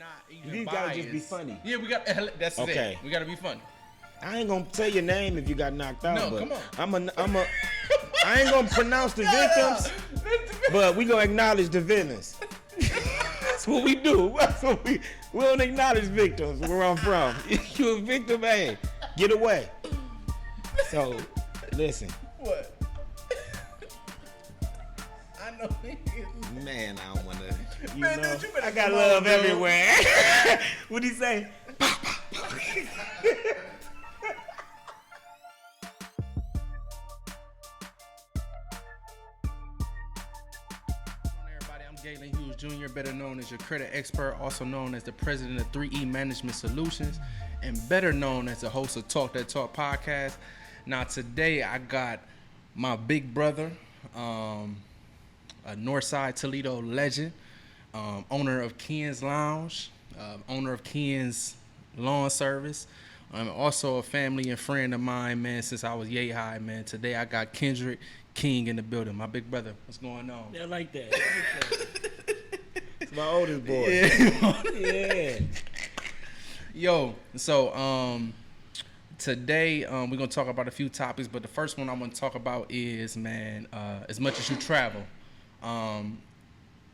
not even You biased. gotta just be funny. Yeah, we got. That's Okay. it. We gotta be funny. I ain't gonna tell your name if you got knocked out. No, but come on. I ain't gonna pronounce the victims, but we gonna acknowledge the villains. That's what we do. That's what we don't acknowledge victims where I'm from. You a victim, hey, get away. So, listen. What? I know. Man, I don't wanna. You Man, know, dude, you better I got come love on, bro. everywhere. What'd he say? Everybody, I'm Gaylon Hughes Jr, better known as your credit expert, also known as the president of 3E Management Solutions, and better known as the host of Talk That Talk podcast. Now, today I got my big brother, a Northside Toledo legend, owner of Ken's Lounge, owner of Ken's Lawn Service. I'm also a family and friend of mine, man, since I was yay high, man. Today I got Kendrick King in the building. My big brother, what's going on? Yeah, I like that. It's my oldest boy. Yeah. Yo, so today we're gonna talk about a few topics, but the first one I want to talk about is, man, as much as you travel,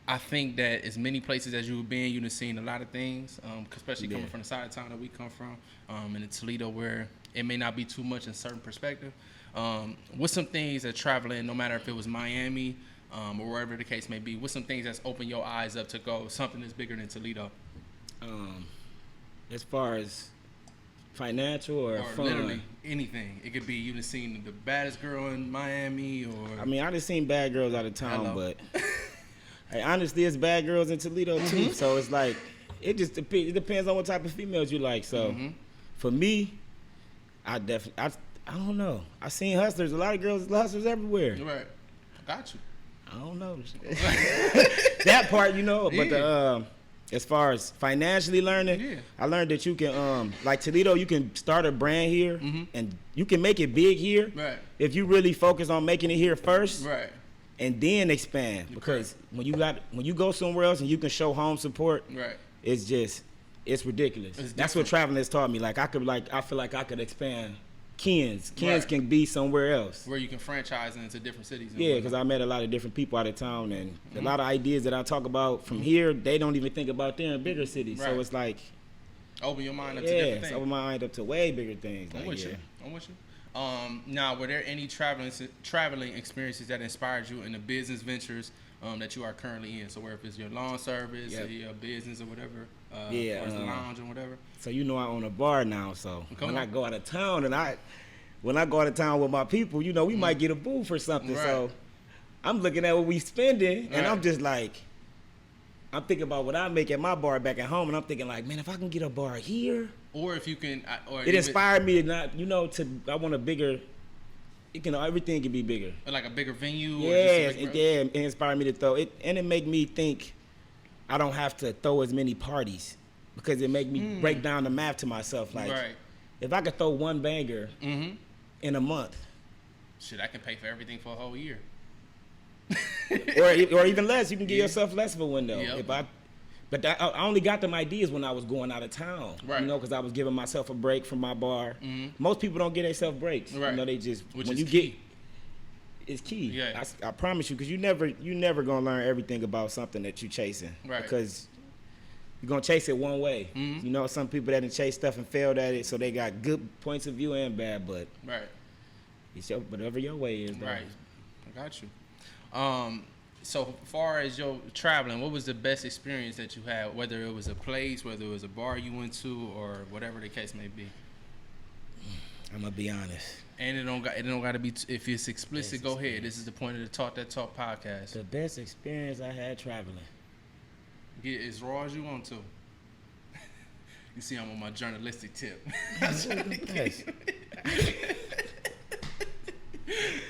I think that as many places as you've been, you've seen a lot of things, especially coming from the side of town that we come from, in Toledo, where it may not be too much in certain perspective. What's some things that traveling, no matter if it was Miami or wherever the case may be, what's some things that's opened your eyes up to go something that's bigger than Toledo? As far as financial or fun? Literally anything. It could be you done seen the baddest girl in Miami, or I mean, I done seen bad girls out of town, but hey, honestly, it's bad girls in Toledo too. So it's like it just depends on what type of females you like. So for me, I don't know. I seen hustlers. A lot of girls, hustlers everywhere. Right. I got you. I don't know that part, you know. But as far as financially learning, I learned that you can, like Toledo, you can start a brand here and you can make it big here if you really focus on making it here first, and then expand. Because when you go somewhere else and you can show home support, it's ridiculous. That's what traveling has taught me. Like I feel like I could expand. Ken's can be somewhere else where you can franchise into different cities. Yeah, because I met a lot of different people out of town, and a lot of ideas that I talk about from here, they don't even think about there in bigger cities. So it's like open your mind up to different things. Open my mind up to way bigger things. I'm with you. Now, were there any traveling experiences that inspired you in the business ventures that you are currently in? So where if it's your lawn service, or your business or whatever, or it's the lounge or whatever. So I own a bar now. So I go out of town, and when I go out of town with my people, we might get a booth or something. So I'm looking at what we spending, and I'm just like, I'm thinking about what I make at my bar back at home, and I'm thinking like, man, if I can get a bar here, or if you can, it inspired me to not, I want a bigger. Everything can be bigger. Like a bigger venue. It inspired me to throw it, and it made me think I don't have to throw as many parties because it make me break down the math to myself. Like, if I could throw one banger in a month, shit, I can pay for everything for a whole year. or even less. You can give yourself less of a window. But I only got them ideas when I was going out of town, because I was giving myself a break from my bar. Most people don't get themselves breaks. They just it's key. Yeah. I promise you, because you never gonna learn everything about something that you chasing, because you're gonna chase it one way. Some people that didn't chase stuff and failed at it, so they got good points of view and bad, but it's whatever your way is. Though. I got you. So far as your traveling, what was the best experience that you had? Whether it was a place, whether it was a bar you went to, or whatever the case may be. I'm gonna be honest. And it don't got to be. If it's explicit, go ahead. This is the point of the Talk That Talk podcast. The best experience I had traveling. Get as raw as you want to. You see, I'm on my journalistic tip.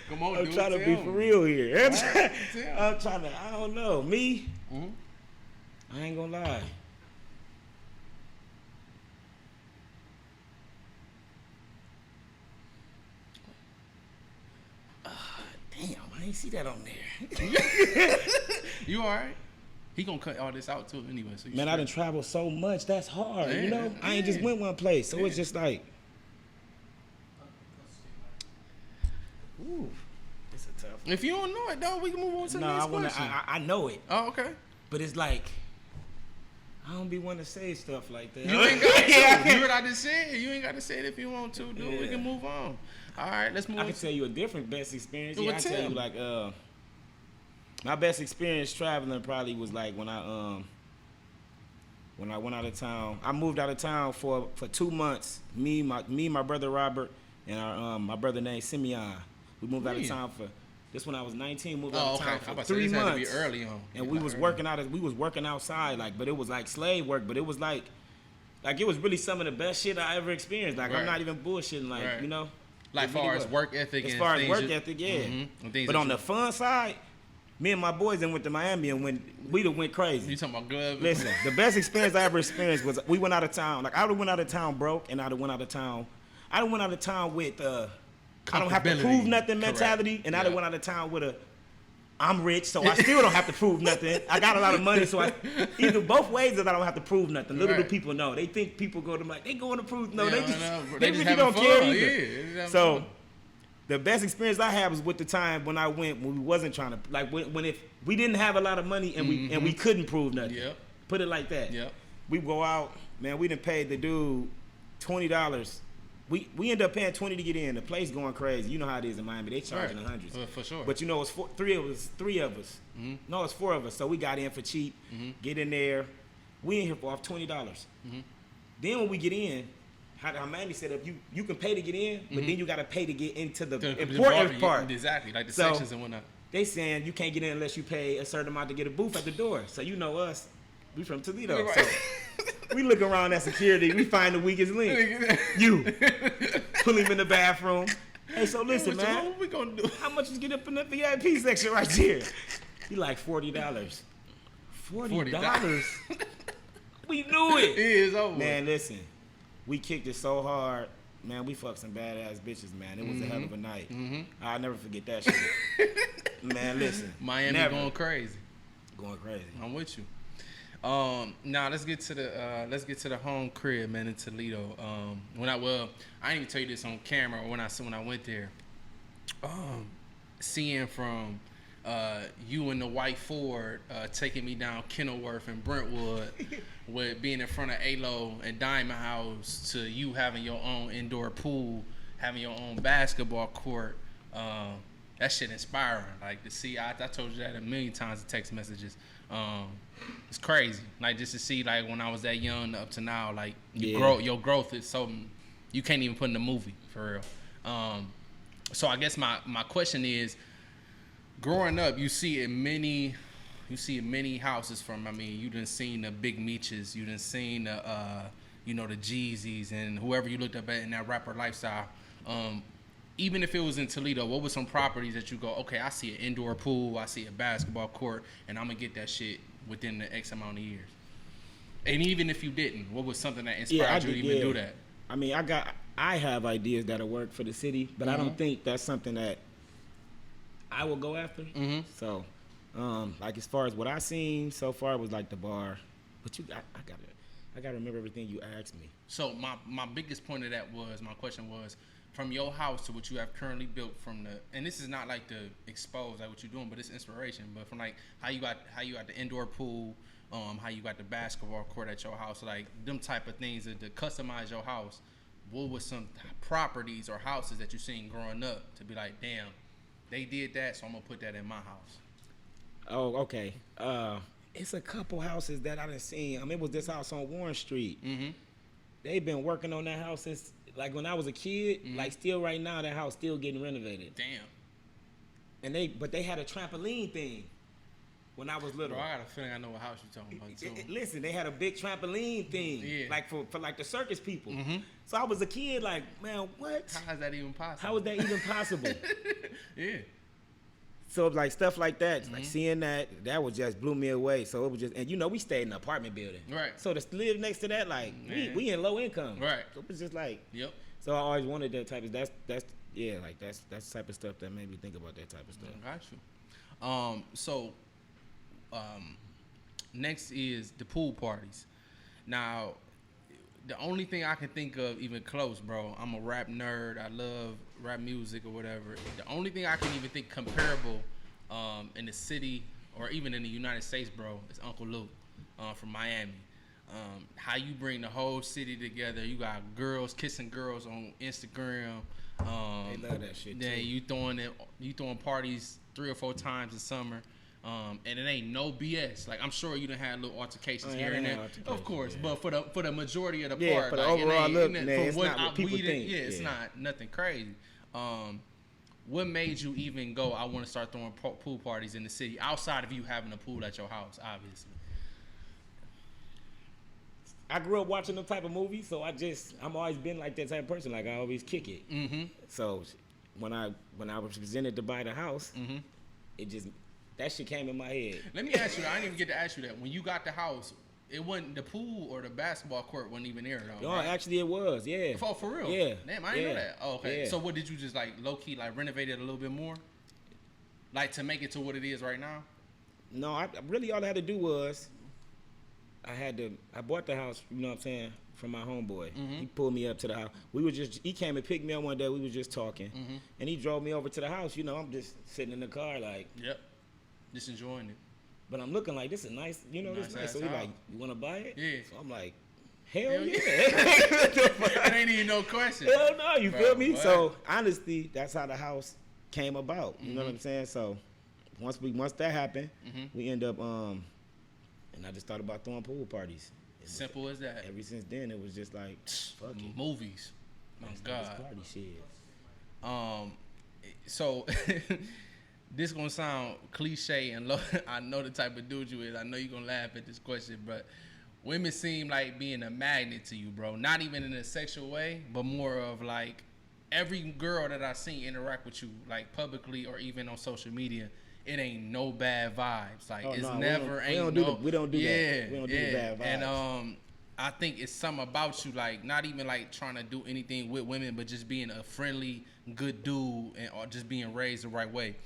Come on, I'm trying to be for real here. I'm trying to. I don't know. Me. I ain't gonna lie. Damn, I ain't see that on there. You all right? He gonna cut all this out too anyway. So man, I done traveled so much. That's hard, you know. I ain't just went one place, so it's just like, ooh, it's a tough one. If you don't know it, though, we can move on to the next question. I know it. Oh, okay. But it's like, I don't be wanting to say stuff like that. You ain't got to. You heard what I just said? You ain't got to say it if you want to, dude. We can move on. All right, let's move on. I can tell you a different best experience. Well, I tell you, like, my best experience traveling probably was like when I went out of town. I moved out of town for 2 months. Me, my brother Robert, and my brother named Simeon. We moved out of town for this when I was 19. Moved out of town for 3 months. Had to be early on. And we was working outside, like, but it was like slave work. But it was like it was really some of the best shit I ever experienced. Like, I'm not even bullshitting. Like, you know, like as far as work ethic. As far as work ethic, yeah. Mm-hmm. But on the fun side, me and my boys then went to Miami and we went crazy. You talking about good? Listen, the best experience I ever experienced was we went out of town. Like, I went out of town broke, and I went out of town with I don't have to prove nothing mentality, and I went out of town with I'm rich, so I still don't have to prove nothing. I got a lot of money, so either both ways that I don't have to prove nothing. Little do people know. They think people go to they going to prove they really don't care either. Yeah, so the best experience I had was with the time when I went when we wasn't trying to, like, when if we didn't have a lot of money and we couldn't prove nothing. Yep. Put it like that. Yep. We go out, man. We done paid the dude $20. We ended up paying $20 to get in. The place going crazy. You know how it is in Miami. They charging the hundreds. For sure. But you know, it's three of us. Mm-hmm. No, it's 4 of us. So we got in for cheap. Mm-hmm. Get in there. We in here for off $20. Mm-hmm. Then when we get in, how Miami set up, you can pay to get in, but then you got to pay to get into the important part. Exactly, like the sections and whatnot. They saying you can't get in unless you pay a certain amount to get a booth at the door. So you know us. We from Toledo. Right. So we look around at security. We find the weakest link. You. Pull him in the bathroom. Hey, so listen, man. What we gonna do? How much is get up in the VIP section right here? He like $40. $40? We knew it. It is over. Man, listen. We kicked it so hard. Man, we fucked some badass bitches, man. It was a hell of a night. I'll never forget that shit. Man, listen. Miami going crazy. Going crazy. I'm with you. Now let's get to the home crib, man, in Toledo. I didn't even tell you this on camera when I went there. Seeing from you in the white Ford taking me down Kenilworth and Brentwood, with being in front of ALO and Diamond House, to you having your own indoor pool, having your own basketball court. That shit inspiring. Like, to see, I told you that a million times in text messages. It's crazy. Like, just to see, like, when I was that young up to now, like, your growth is something you can't even put in a movie, for real. So I guess my question is, growing up, you see it in many houses from, I mean, you done seen the Big Meeches, you done seen the, the Jeezys and whoever you looked up at in that rapper lifestyle. Even if it was in Toledo, what were some properties that you go, okay, I see an indoor pool, I see a basketball court, and I'm going to get that shit within the X amount of years? And even if you didn't, what was something that inspired you to even do that? I mean, I have ideas that'll work for the city, but I don't think that's something that I will go after. Mm-hmm. So, like, as far as what I seen so far was like the bar, but I gotta remember everything you asked me. So my biggest point of that was, my question was, from your house to what you have currently built, and this is not like to expose like what you're doing, but it's inspiration. But from like how you got the indoor pool, how you got the basketball court at your house, like them type of things to customize your house. What was some properties or houses that you seen growing up to be like, damn, they did that, so I'm gonna put that in my house? Oh, okay. It's a couple houses that I done seen. It was this house on Warren Street. Mm-hmm. They've been working on that house since, like, when I was a kid. Mm-hmm. Like, still right now, that house still getting renovated. Damn. But they had a trampoline thing when I was little. Bro, I got a feeling I know what house you're talking about too. Listen, they had a big trampoline thing, like for like the circus people. Mm-hmm. So I was a kid, like, man, what? How is that even possible? How is that even possible? Yeah. So, like, stuff like that, like seeing that was just blew me away. So it was just, and we stayed in an apartment building. Right. So to live next to that, like, we in low income. Right. So it was just like, yep. So I always wanted that type of, that's the type of stuff that made me think about that type of stuff. Got you. Next is the pool parties. Now, the only thing I can think of even close, bro, I'm a rap nerd. I love rap music or whatever. The only thing I can even think comparable in the city or even in the United States, bro, is Uncle Luke from Miami. How you bring the whole city together. You got girls kissing girls on Instagram. They love that shit Then too. you throwing parties 3 or 4 times in summer. And it ain't no BS. Like I'm sure you done had little altercations here and there, of course. Yeah. But for the majority of the part, for like, the overall look, man, it's not what people think. Yeah, it's not nothing crazy. What made you even go? I want to start throwing pool parties in the city outside of you having a pool at your house, obviously. I grew up watching them type of movies, so I'm always been like that type of person. Like I always kick it. Mm-hmm. So when I was presented to buy the house, it just that shit came in my head. Let me ask you. I didn't even get to ask you that. When you got the house, it wasn't the pool or the basketball court wasn't even there though. No, right? Actually it was. Yeah. Oh, for real? Yeah. Damn, I didn't know that. Oh, okay. Yeah. So what did you just like low key like renovate it a little bit more, like to make it to what it is right now? No, I really all I had to do was I bought the house, you know what I'm saying, from my homeboy. Mm-hmm. He pulled me up to the house. He came and picked me up one day. We was just talking, and he drove me over to the house. You know, I'm just sitting in the car like, yep, just enjoying it. But I'm looking like this is nice, you know, this is nice. So he like, you want to buy it? Yeah. So I'm like, hell yeah. It ain't even no question. Hell no, you feel me? What? So honestly, that's how the house came about. You know what I'm saying? So once that happened, we end up and I just thought about throwing pool parties. Simple as that. Ever since then, it was just like, fuck it. Movies. My God. Party shit. So this gonna sound cliche and low. I know the type of dude you is. I know you're gonna laugh at this question, but women seem like being a magnet to you, bro. Not even in a sexual way, but more of like every girl that I seen interact with you, like publicly or even on social media. It ain't no bad vibes. Like it's never we don't do that. We don't do the bad vibes. And I think it's something about you, like not even like trying to do anything with women, but just being a friendly, good dude, and or just being raised the right way.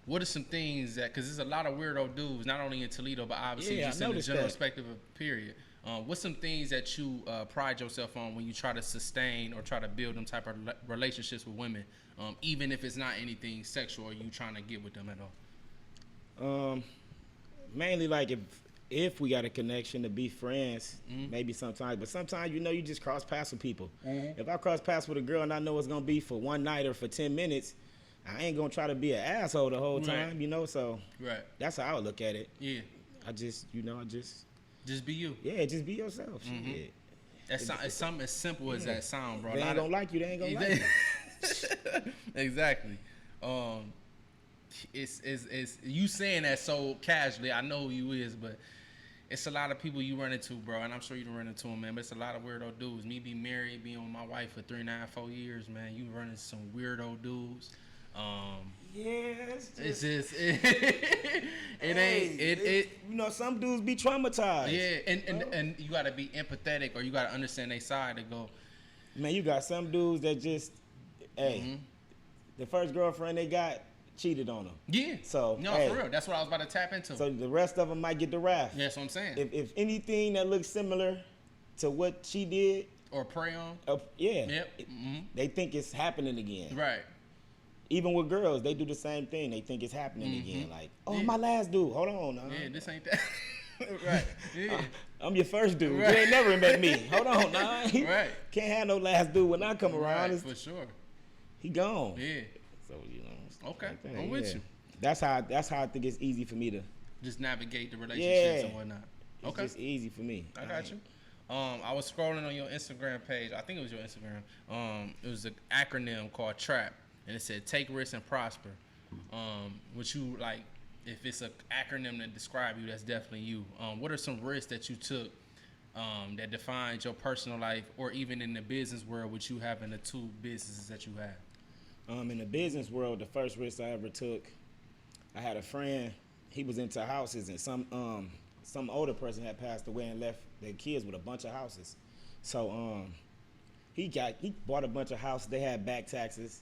What are some things that, because there's a lot of weirdo dudes, not only in Toledo, but obviously just in the general perspective of period. What's some things that you pride yourself on when you try to sustain or try to build them type of relationships with women, even if it's not anything sexual or you trying to get with them at all? Mainly like if we got a connection to be friends, maybe sometimes. But sometimes, you know, you just cross paths with people. If I cross paths with a girl and I know it's going to be for one night or for 10 minutes, I ain't going to try to be an asshole the whole time, you know? So that's how I would look at it. Yeah. Just be you. Yeah, just be yourself. Shit. It's something as simple as that sound, bro. They ain't gonna like you. They ain't gonna like you. Exactly. It's you saying that so casually. I know who you is, but it's a lot of people you run into, bro, and I'm sure you don't run into them, man. But it's a lot of weirdo dudes. Me being married, being with my wife for 3.5, 4 years, man. You run into some weirdo dudes. It's just you know, some dudes be traumatized. Yeah, and you gotta be empathetic or you gotta understand their side to go. Man, you got some dudes that just the first girlfriend they got cheated on them. Yeah. So for real. That's what I was about to tap into. So the rest of them might get the wrath. Yeah, that's what I'm saying. If anything that looks similar to what she did or prey on, they think it's happening again. Right. Even with girls, they do the same thing. They think it's happening again. Like, my last dude. Hold on. Nah. Yeah, this ain't that. Right. Yeah. I'm your first dude. Right. You ain't never met me. Hold on, nah. Right. Can't have no last dude when I come around. Right, for sure. He gone. Yeah. So, you know. Okay. I'm with you. That's how I think it's easy for me to just navigate the relationships and whatnot. It's just easy for me. I got you. I was scrolling on your Instagram page. I think it was your Instagram. It was an acronym called TRAP. And it said, take risks and prosper. Which you, like, if it's an acronym that describe you, that's definitely you. What are some risks that you took that defined your personal life or even in the business world, which you have in the 2 businesses that you have? In the business world, the first risk I ever took, I had a friend, he was into houses, and some older person had passed away and left their kids with a bunch of houses. So he bought a bunch of houses. They had back taxes.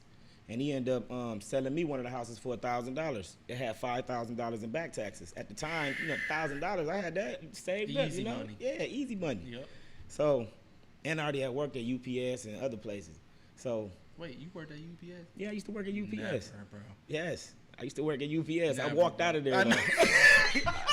And he ended up selling me one of the houses for $1,000. It had $5,000 in back taxes. At the time, $1,000, I had that saved up. Easy money. Yeah, easy money. Yep. So, and I already had worked at UPS and other places. So. Wait, you worked at UPS? Yeah, I used to work at UPS. Never, bro. Yes, I used to work at UPS. Never, I walked out of there.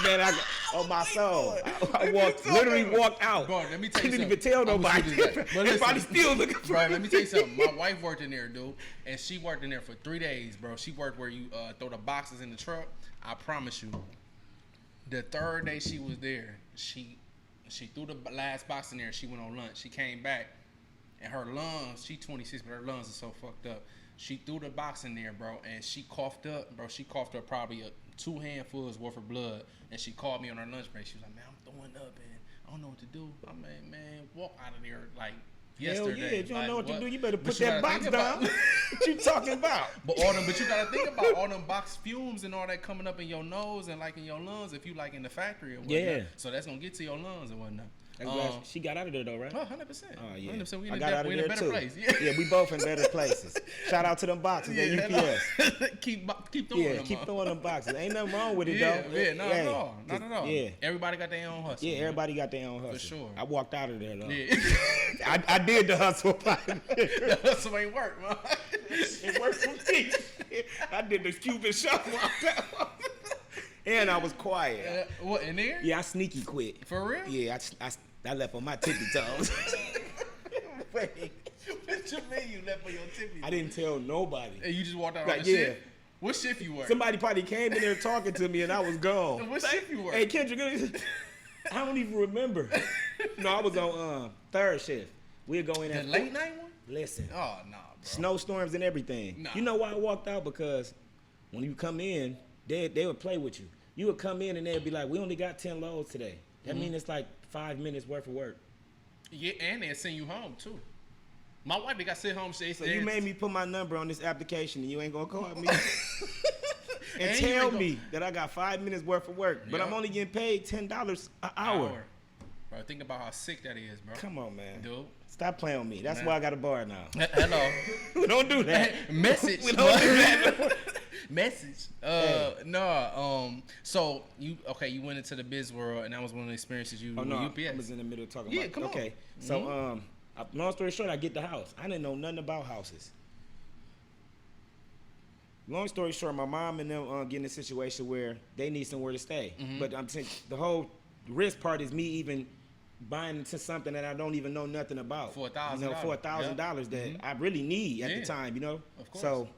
Man, on my soul, I literally walked out. Bro, let me tell you Didn't something. even tell nobody. Everybody still looking for Bro, let me tell you something. My wife worked in there, dude, and she worked in there for 3 days, bro. She worked where you throw the boxes in the truck. I promise you, the third day she was there, she threw the last box in there. She went on lunch. She came back, and her lungs, she 26, but her lungs are so fucked up. She threw the box in there, bro, and she coughed up, bro. She coughed up probably 2 handfuls worth of blood, and she called me on her lunch break. She was like, "Man, I'm throwing up, and I don't know what to do." I'm like, "Man, walk out of there like yesterday." Hell yeah, you don't know what to do. You better put you that box down. What you talking about? But you gotta think about all them box fumes and all that coming up in your nose and like in your lungs if you like in the factory or whatnot. Yeah. So that's gonna get to your lungs and whatnot. She got out of there though, right? Oh, 100%. Oh yeah. 100%. We I got out of in there a better too. place. Yeah, we both in better places. Shout out to them boxes at UPS. keep throwing them. Keep throwing them boxes. Ain't nothing wrong with it though. Yeah, not at all. Not at all. Yeah. Everybody got their own hustle. Yeah, everybody got their own hustle. For sure. I walked out of there though. Yeah. I did the hustle. The hustle ain't work, man. It worked for me. I did the Cuban shuffle. And I was quiet. What, in there? Yeah, I sneaky quit. For real? Yeah, I left on my tippy toes. Wait. What you mean you left on your tippy toes? I didn't tell nobody. And you just walked out Like, on the shift? What shift you work? Somebody probably came in there talking to me and I was gone. What shift you work? Hey, Kendrick, I don't even remember. No, I was on third shift. We'd go in the at late night one? Listen. Oh, nah, bro. Snowstorms and everything. Nah. You know why I walked out? Because when you come in, they would play with you. You would come in and they'd be like, "We only got 10 loads today." That means it's like 5 minutes worth of work. Yeah, and they'll send you home too. My wife, they got sent home. So you made me put my number on this application and you ain't gonna call me and you tell me that I got 5 minutes worth of work, but Yeah. I'm only getting paid $10 an hour. Bro, think about how sick that is, bro. Come on, man. Dude. Stop playing with me. That's Man. why I got a bar now. Hello. We don't do that. Message. We don't do that. Message. So you went into the biz world, and that was one of the experiences you Oh no, with UPS. I was in the middle of talking Yeah, about. come on. Okay, so long story short, I get the house. I didn't know nothing about houses. Long story short, my mom and them get in a situation where they need somewhere to stay. But I'm saying the whole risk part is me even buying into something that I don't even know nothing about. For $1,000. For $1,000 that I really need at the time, Of course. So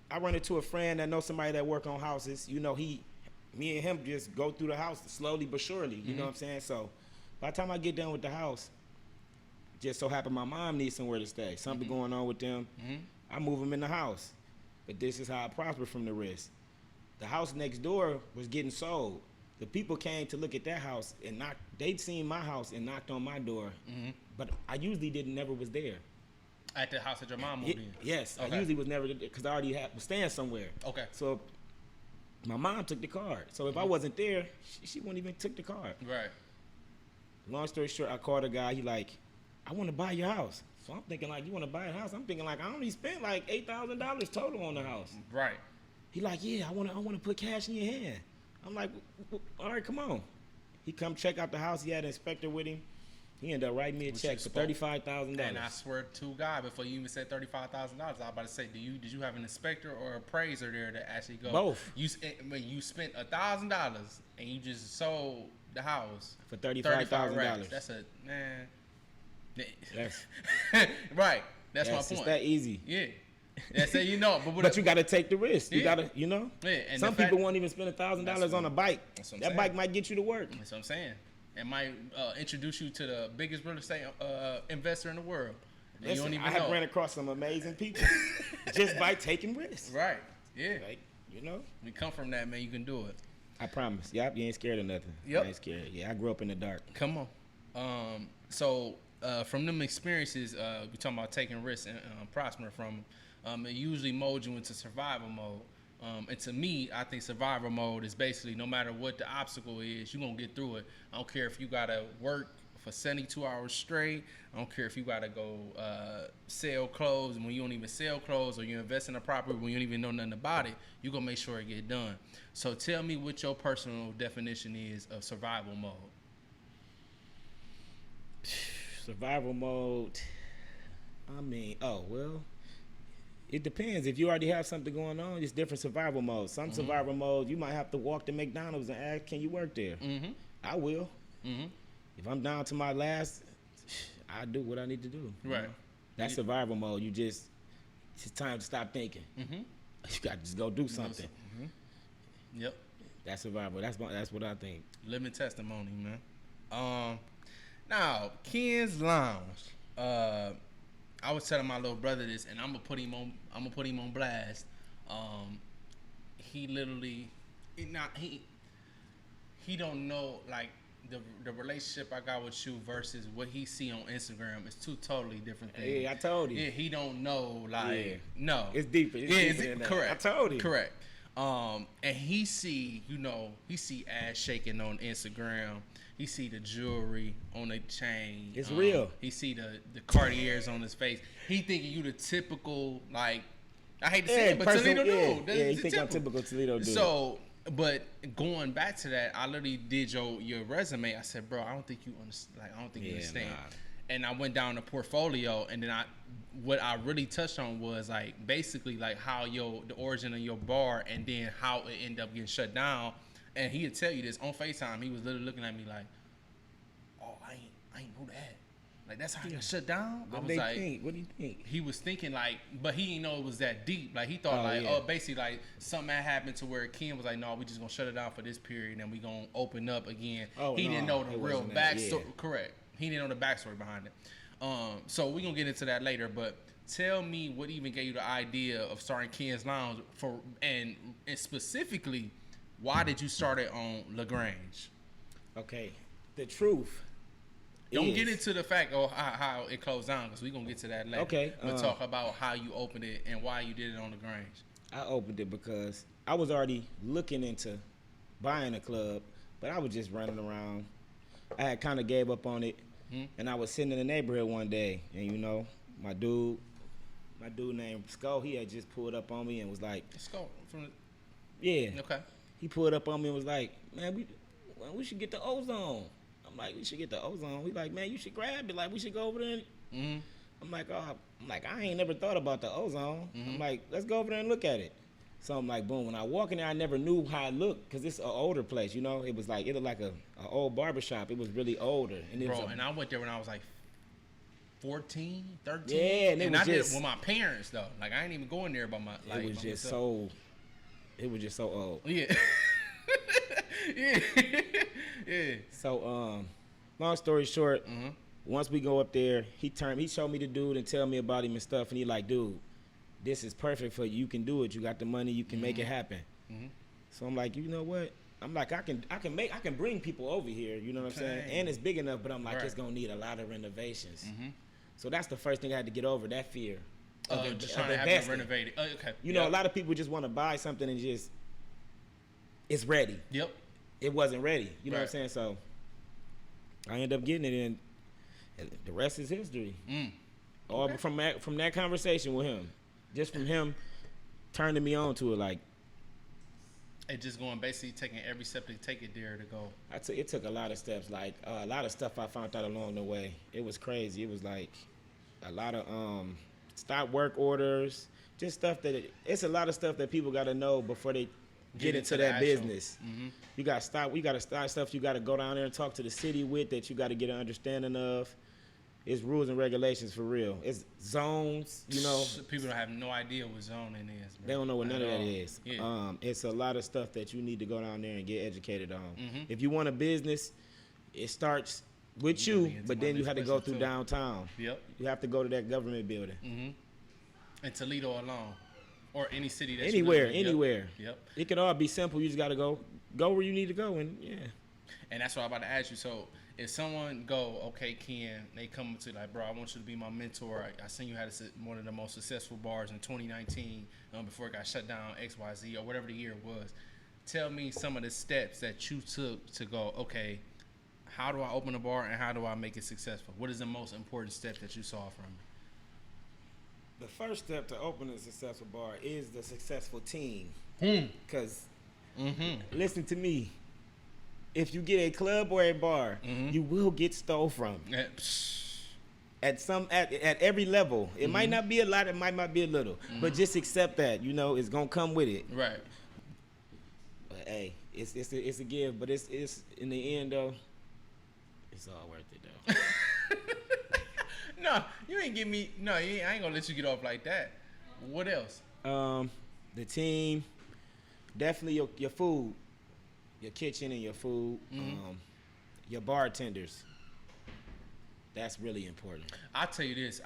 I run into a friend that knows somebody that work on houses. Me and him just go through the house slowly but surely. You know what I'm saying? So by the time I get done with the house, just so happen my mom needs somewhere to stay. Something going on with them. I move them in the house. But this is how I prosper from the risk. The house next door was getting sold. The people came to look at that house and they'd seen my house and knocked on my door. But I usually never was there. At the house that your mom moved in? Yes, Okay. I usually was never there because I already was staying somewhere. Okay. So my mom took the card. So if I wasn't there, she wouldn't even took the card. Right. Long story short, I called a guy. He like, "I want to buy your house." So I'm thinking like, "You want to buy a house?" I'm thinking like, I only spent like $8,000 total on the house. Right. He like, "Yeah, I want to put cash in your hand." I'm like, "All right, come on." He come check out the house. He had an inspector with him. He ended up writing me a check for $35,000. And I swear to God, before you even said $35,000, I was about to say, did you have an inspector or appraiser there that actually go? Both. You spent $1,000 and you just sold the house For $35,000. That's a man. That's Right. That's my it's point. that easy. Yeah. That's it. But you got to take the risk. You Yeah. got to, Yeah, and Some the fact- people won't even spend $1,000 on a bike. That's what I'm That saying. bike might get you to work. That's what I'm saying. It might introduce you to the biggest real estate investor in the world. And you don't even I have know. ran across some amazing people just by taking risks. Right. Yeah. Like, We come from that, man. You can do it. I promise. Yep, you ain't scared of nothing. Yep. I ain't scared. Yeah, I grew up in the dark. Come on. So from them experiences, we talking about taking risks and prospering from them. It usually molds you into survival mode. And to me, I think survival mode is basically no matter what the obstacle is, you're going to get through it. I don't care if you got to work for 72 hours straight. I don't care if you gotta go sell clothes when you don't even sell clothes, or you invest in a property when you don't even know nothing about it. You gonna make sure it get done. So tell me what your personal definition is of survival mode. Survival mode. I mean, it depends. If you already have something going on, it's different survival modes. Some survival modes, you might have to walk to McDonald's and ask, can you work there? I will. If I'm down to my last, I do what I need to do. Right. That's survival mode. It's time to stop thinking. You got to just go do something. Yep. That's survival. That's what I think. Living testimony, man. Now, Ken's Lounge. I was telling my little brother this, and I'm gonna put him on blast. He literally, he don't know, like, the relationship I got with you versus what he see on Instagram is two totally different things. Yeah, I told you. Yeah, he don't know, like, no, it's deeper. It's deeper than that. Correct. I told you. Correct. And he see ass shaking on Instagram. He see the jewelry on the chain. It's real. He see the Cartiers on his face. He thinking you the typical, like, I hate to say it, but Toledo dude. Yeah, he think I'm typical Toledo dude. So, but going back to that, I literally did your resume. I said, bro, I don't think you understand. Like, I don't think you understand. Nah. And I went down the portfolio, and then what I really touched on was, like, basically, like, how the origin of your bar, and then how it ended up getting shut down. And he'd tell you this on FaceTime. He was literally looking at me like, "Oh, I ain't know that. Like, that's how it got shut down." I was like, "What do you think?" He was thinking, like, but he didn't know it was that deep. Like, he thought basically, like, something had happened to where Ken was like, "No, we just gonna shut it down for this period, and we gonna open up again." He didn't know the real backstory. Yeah. Correct. He didn't know the backstory behind it. So we gonna get into that later. But tell me what even gave you the idea of starting Ken's Lounge and specifically, why did you start it on LaGrange? Okay, the truth. Don't get into the fact of how it closed down, because we're going to get to that later. Okay. We'll talk about how you opened it and why you did it on LaGrange. I opened it because I was already looking into buying a club, but I was just running around. I had kind of gave up on it, and I was sitting in the neighborhood one day, and, my dude named Skull, he had just pulled up on me and was like... Skull from the... Yeah. Okay. He pulled up on me and was like, "Man, we should get the ozone." I'm like, "We should get the ozone." He like, "Man, you should grab it. Like, we should go over there." I'm like, I ain't never thought about the ozone. I'm like, "Let's go over there and look at it." So I'm like, boom. When I walk in there, I never knew how it looked, because it's an older place. It was like, it looked like an old barbershop. It was really older. And and I went there when I was like 14, 13. Yeah, and I did it with my parents though. Like, I ain't even going there by my. Like, it was just so old. Yeah. Yeah. So, long story short, once we go up there, he showed me the dude and tell me about him and stuff, and he like, "Dude, this is perfect for you. You can do it. You got the money. You can make it happen." So I'm like, you know what? I'm like, I can bring people over here. You know what I'm saying? And it's big enough, but I'm like, it's gonna need a lot of renovations. So that's the first thing I had to get over, that fear. Just trying to have it renovated. Okay. A lot of people just want to buy something and just, it's ready. Yep. It wasn't ready. You know what I'm saying? So I ended up getting it, and the rest is history. All from that conversation with him, just from him turning me on to it, like. It just going, basically taking every step to take it there to go. It took a lot of steps, like a lot of stuff I found out along the way. It was crazy. It was like a lot of stop work orders, just stuff it's a lot of stuff that people got to know before they get into that business. You got to start stuff you got to go down there and talk to the city with, that you got to get an understanding of. It's rules and regulations for real. It's zones, People don't have no idea what zoning is, bro. They don't know what none of that is. Yeah. It's a lot of stuff that you need to go down there and get educated on. If you want a business, it starts with you, but then you have to go through downtown. Yep. You have to go to that government building. In Toledo alone, or any city that's anywhere. Yep. It could all be simple. You just got to go where you need to go, and And that's what I'm about to ask you. So if someone go, okay, Ken, they come to like, bro, I want you to be my mentor. I seen you had one of the most successful bars in 2019 before it got shut down, XYZ, or whatever the year it was. Tell me some of the steps that you took to go, okay, how do I open a bar and how do I make it successful? What is the most important step that you saw from me? The first step to open a successful bar is the successful team. Because, listen to me, if you get a club or a bar, you will get stole from. At every level. It might not be a lot, it might not be a little. But just accept that, it's gonna come with it. Right. But hey, it's a give, but it's in the end though, it's all worth it though. No, you ain't give me. No, I ain't gonna let you get off like that. What else? The team, definitely your food, your kitchen and your food, your bartenders. That's really important. I'll tell you this,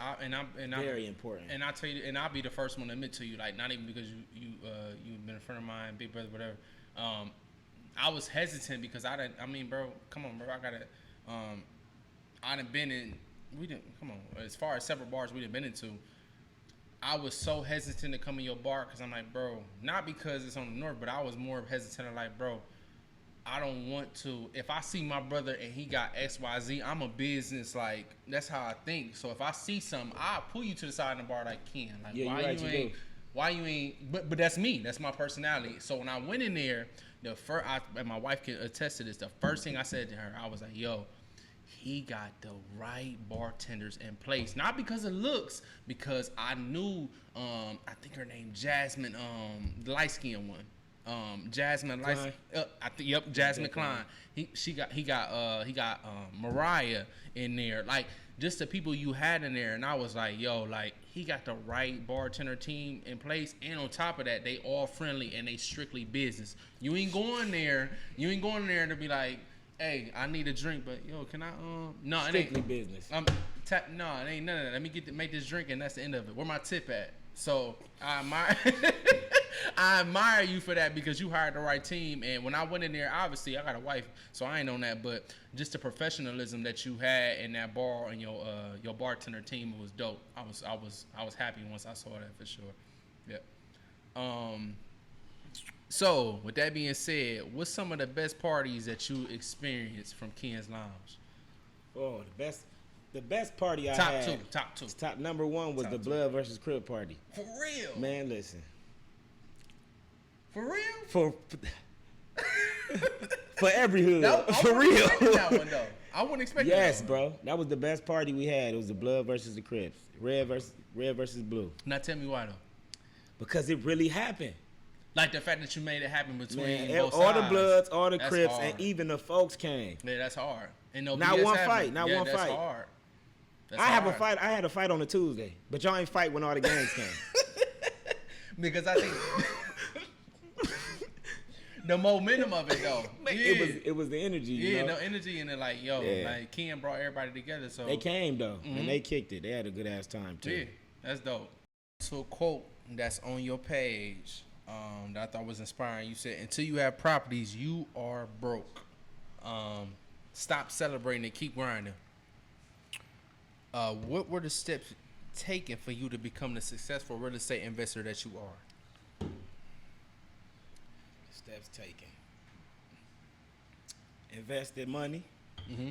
very important. And I'll tell you, and I'll be the first one to admit to you, like not even because you've been a friend of mine, big brother, whatever. I was hesitant because bro, come on, bro, I done been in. As far as several bars we done been into, I was so hesitant to come in your bar because I'm like, bro, not because it's on the north, but I was more hesitant to like, bro, I don't want to. If I see my brother and he got XYZ, I'm a business, like, that's how I think. So if I see something, I'll pull you to the side of the bar like Ken. Like, yeah, why you ain't, but that's me. That's my personality. So when I went in there, and my wife can attest to this, the first thing I said to her, I was like, yo, he got the right bartenders in place. Not because of looks, because I knew, I think her name Jasmine, the light-skinned one. Jasmine, Jasmine Klein. He got Mariah in there. Like, just the people you had in there, and I was like, yo, like, he got the right bartender team in place, and on top of that, they all friendly and they strictly business. You ain't going there to be like, hey, I need a drink, but yo, can I no, strictly it ain't business. No, it ain't none of that. Let me make this drink, and that's the end of it. Where my tip at? So I admire I admire you for that because you hired the right team. And when I went in there, obviously I got a wife, so I ain't on that. But just the professionalism that you had in that bar and your bartender team was dope. I was happy once I saw that for sure. Yeah. So with that being said, what's some of the best parties that you experienced from Ken's Lounge? Oh, the best party I had. Top two. Top number one was the Blood versus Crib party. For real? Man, listen. For real? For every hood. For real. That one though. I wouldn't expect that. Yes, bro. That was the best party we had. It was the Blood versus the Crips. Red versus blue. Now tell me why though. Because it really happened. Like the fact that you made it happen between all both sides. the Bloods, all the That's Crips, hard. and even the folks came. Yeah, that's hard. And no not BS one happened. fight. Not one that's fight. Hard. That's I hard. had a fight on a Tuesday, but y'all ain't fight when all the gangs came. Because I think the momentum of it though. It was the energy. Yeah, you know? the energy and it like, yo, like Ken brought everybody together. So they came though, and they kicked it. They had a good ass time too. Yeah, that's dope. So a quote that's on your page that I thought was inspiring. You said, "Until you have properties, you are broke. Stop celebrating and keep grinding." What were the steps taken for you to become the successful real estate investor that you are? Steps taken. Invested money.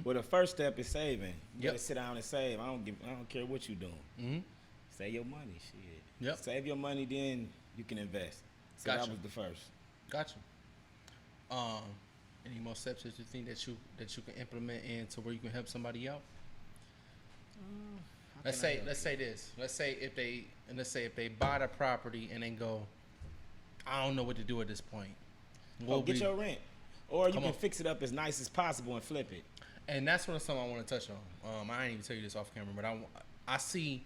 Well, the first step is saving. You gotta sit down and save. I don't care what you're doing. Save your money, shit. Yep. Save your money, then you can invest. So Gotcha. that was the first. Gotcha. Any more steps that you think that you can implement into where you can help somebody out? Let's say this. Let's say if they buy the property and then go, I don't know what to do at this point. Get your rent, or you can fix it up as nice as possible and flip it. And that's what something I want to touch on. I ain't even tell you this off camera, but I see.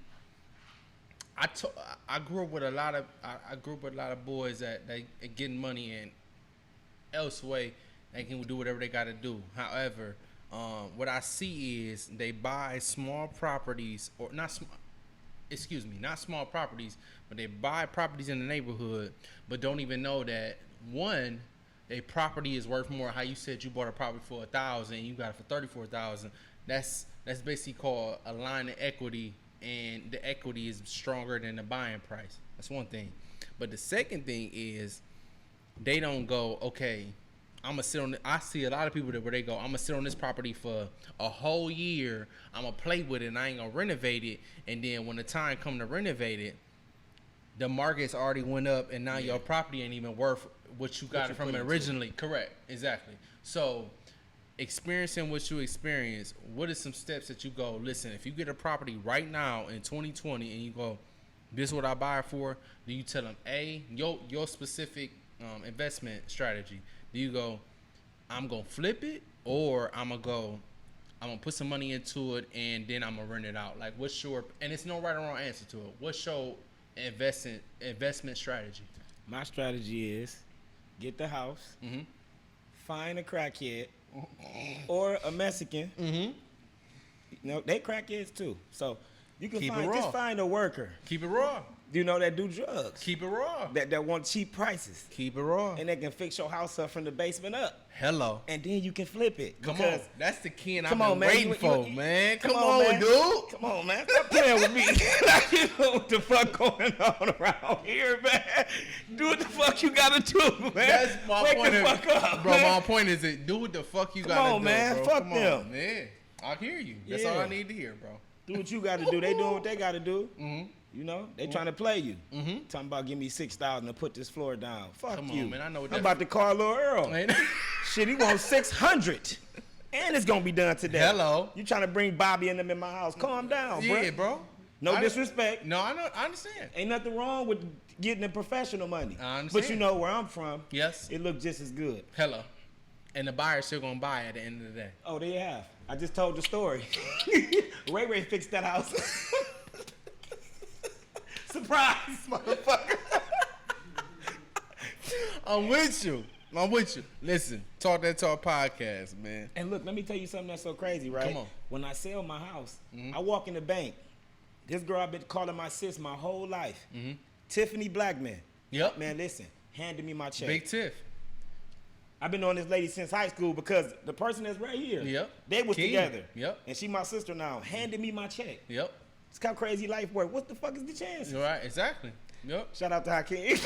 I grew up with a lot of boys that they getting money and elsewhere they can do whatever they got to do. However, what I see is they buy small properties not small properties, but they buy properties in the neighborhood, but don't even know that one, a property is worth more. How you said you bought a property for $1,000, you got it for $34,000. That's basically called a line of equity. And the equity is stronger than the buying price. That's one thing. But the second thing is they don't go, okay, I'm gonna sit on. I see a lot of people where they go, I'm gonna sit on this property for a whole year. I'm gonna play with it, and I ain't gonna renovate it. And then when the time come to renovate it, the market's already went up, and now your property ain't even worth what you got it from originally. Correct, exactly. So, experiencing what you experience, what are some steps that you go? Listen, if you get a property right now in 2020, and you go, this is what I buy it for. Do you tell them your specific investment strategy? Do you go, I'm gonna flip it, or I'm gonna put some money into it and then I'm gonna rent it out? Like, what's your, and it's no right or wrong answer to it. What's your investment strategy? My strategy is get the house, find a crackhead or a Mexican. They crackheads too. So you can just find a worker. Keep it raw. That do drugs. Keep it raw. That want cheap prices. Keep it raw. And they can fix your house up from the basement up. Hello. And then you can flip it. Come on. That's the key I've been waiting for, man. Come on, dude. Come on, man. Stop playing with me. You know what the fuck going on around here, man. Do what the fuck you gotta do, man. That's my point. Wake the fuck up, bro, man. My point is do what the fuck you gotta do. Come on, man. Bro. Fuck them. On, man. I hear you. That's all I need to hear, bro. Do what you gotta do. They doing what they gotta do. They trying to play you. Talking about give me $6,000 to put this floor down. Fuck Come you. on, man. I know what I'm about to call Lil Earl. Shit, he wants $600. And it's gonna be done today. Hello. You trying to bring Bobby and them in my house. Calm down, bro. Yeah, bro. No disrespect. No, I understand. Ain't nothing wrong with getting the professional money. I understand. But you know where I'm from. Yes. It looked just as good. Hello. And the buyer's still gonna buy at the end of the day. Oh, they have. I just told the story. Ray fixed that house. Surprise, motherfucker. I'm with you. Listen, Talk That Talk podcast, man. And look, let me tell you something that's so crazy, right? Come on. When I sell my house, I walk in the bank. This girl I've been calling my sis my whole life. Tiffany Blackman. Yep. Man, listen, handed me my check. Big Tiff. I've been on this lady since high school because the person that's right here, they was together. Yep. And she my sister now, handed me my check. Yep. It's how crazy life works. What the fuck is the chance? You're right, exactly. Yep. Shout out to Hakeem.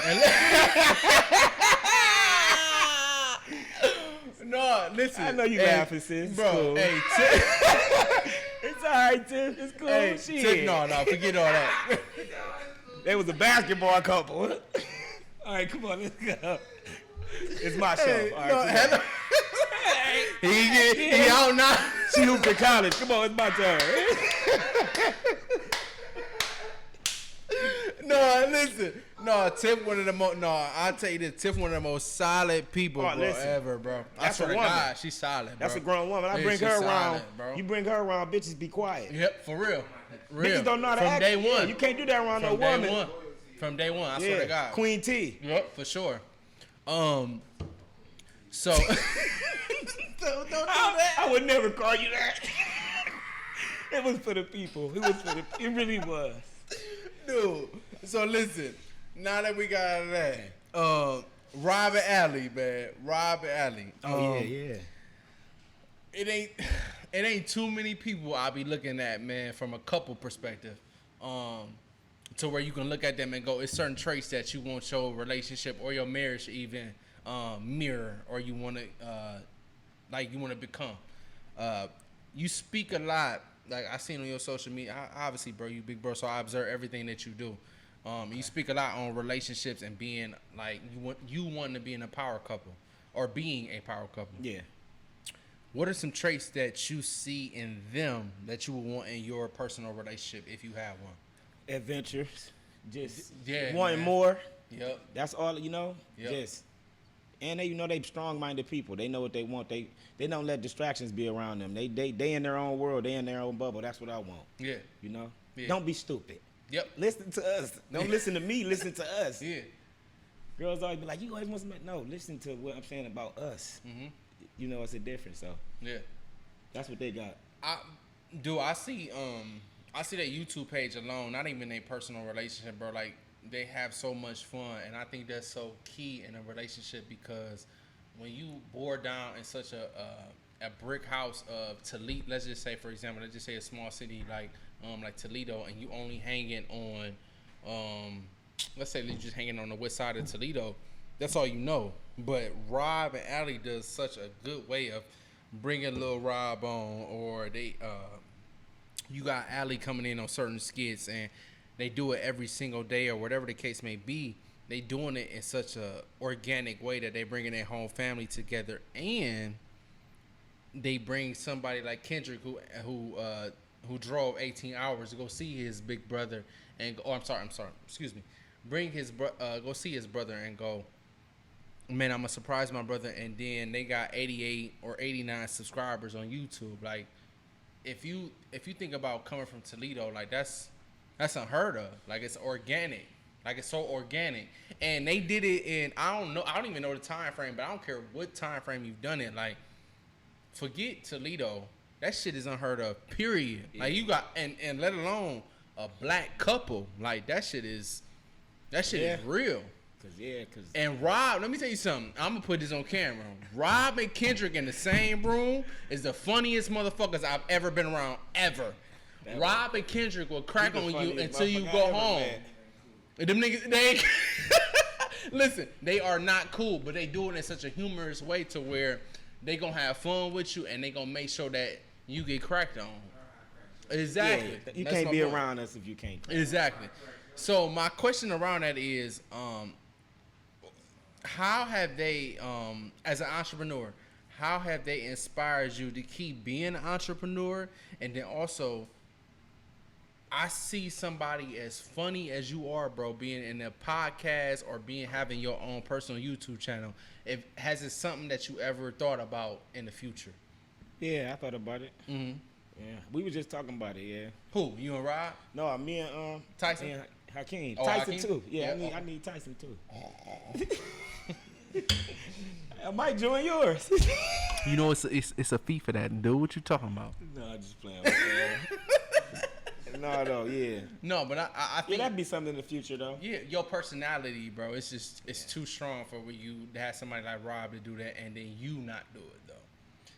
No, listen. I know you laughing, sis. Bro, cool. hey, Tiff. It's all right, Tiff. It's cool. Hey, Tiff, no, forget all that. They was a basketball couple. All right, come on, let's go. It's my show. Hey, all right, no, he out now. She hooped in college. Come on, it's my turn. No, listen. No, Tiff one of the most. No, I'll tell you this. Tiff one of the most solid people, ever, bro. I swear to God, she's solid, bro. That's a grown woman. I bring her around. Bro. You bring her around, bitches be quiet. Yep, for real. Bitches don't know how to act. From day one. You can't do that around no woman. From day one, I swear to God. Queen T. Yep, for sure. So don't do that. I would never call you that. It was for the people. It really was. Dude, so listen. Now that we got out of that, Rob and Allie, man. Rob and Allie. Oh yeah. It ain't too many people I be looking at, man, from a couple perspective. To where you can look at them and go, it's certain traits that you want your relationship or your marriage to even mirror, or you want to become. You speak a lot, like I seen on your social media. Obviously, bro, you big bro, so I observe everything that you do. You speak a lot on relationships and being like you wanting to be in a power couple or being a power couple. Yeah. What are some traits that you see in them that you would want in your personal relationship if you have one? Adventures, just man. wanting more. Yep. That's all, Yep. Just, and they strong-minded people. They know what they want. They don't let distractions be around them. They in their own world. They in their own bubble. That's what I want. Yeah. Yeah. Don't be stupid. Yep. Listen to us. Don't listen to me. Listen to us. Yeah. Girls always be like, you always want somebody. No, listen to what I'm saying about us. It's a difference. So yeah, that's what they got. I see that YouTube page alone, not even a personal relationship, bro. Like, they have so much fun, and I think that's so key in a relationship, because when you bore down in such a brick house of Toledo, let's just say, for example, let's just say a small city like Toledo, and you only hanging on, let's say you're just hanging on the west side of Toledo, That's all you know. But Rob and Allie does such a good way of bringing Lil Rob on, or you got Allie coming in on certain skits, and they do it every single day or whatever the case may be. They doing it in such a organic way that they bringing their whole family together, and they bring somebody like Kendrick who drove 18 hours to go see his big brother and go, I'm sorry, excuse me. Bring his go see his brother and go, man, I'm gonna surprise my brother, and then they got 88 or 89 subscribers on YouTube. Like, if you think about coming from Toledo, like that's unheard of. Like, it's organic. Like, it's so organic. And they did it in, I don't even know the time frame, but I don't care what time frame you've done it. Like, forget Toledo. That shit is unheard of, period. Yeah. Like, you got, and let alone a black couple. Like, that shit is real. And Rob, let me tell you something. I'm going to put this on camera. Rob and Kendrick in the same room is the funniest motherfuckers I've ever been around, ever. Rob and Kendrick will crack on you until you go home. Them niggas, they listen, they are not cool, but they do it in such a humorous way to where they gonna have fun with you, and they gonna make sure that you get cracked on. Exactly. Yeah, you can't be around us if you can't. Exactly. So my question around that is, how have they, as an entrepreneur, how have they inspired you to keep being an entrepreneur? And then also, I see somebody as funny as you are, bro, being in a podcast or having your own personal YouTube channel. Has it something that you ever thought about in the future? Yeah, I thought about it. Mm-hmm. Yeah, we were just talking about it. Yeah. Who? You and Rob? No, me and Tyson. And Hakeem. Oh, Tyson Hakeem? too. Yeah, I need Tyson too. I might join yours. You know, it's a fee for that, dude. What you talking about? No, I'm just playing with you. No, yeah. No, but I think that'd be something in the future, though. Yeah, your personality, bro. It's too strong for you to have somebody like Rob to do that, and then you not do it though.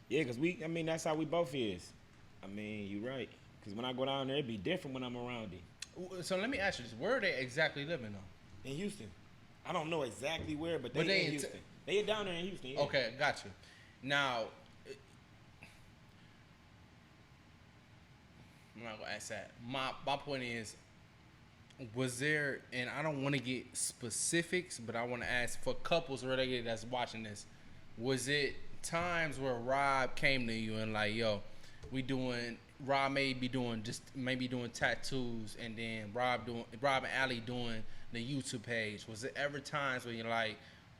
Yeah, cause that's how we both is. I mean, you're right. Cause when I go down there, it'd be different when I'm around you. So let me ask you this: where are they exactly living though? In Houston. I don't know exactly where, but they in Houston. They down there in Houston. Yeah. Okay, got you. Now, I'm not gonna ask that. My point is, was there, and I don't want to get specifics, but I want to ask for couples related that's watching this, was it times where Rob came to you and like, yo, Rob may be doing tattoos, and then Rob and Allie doing the YouTube page? Was it ever times where you're like,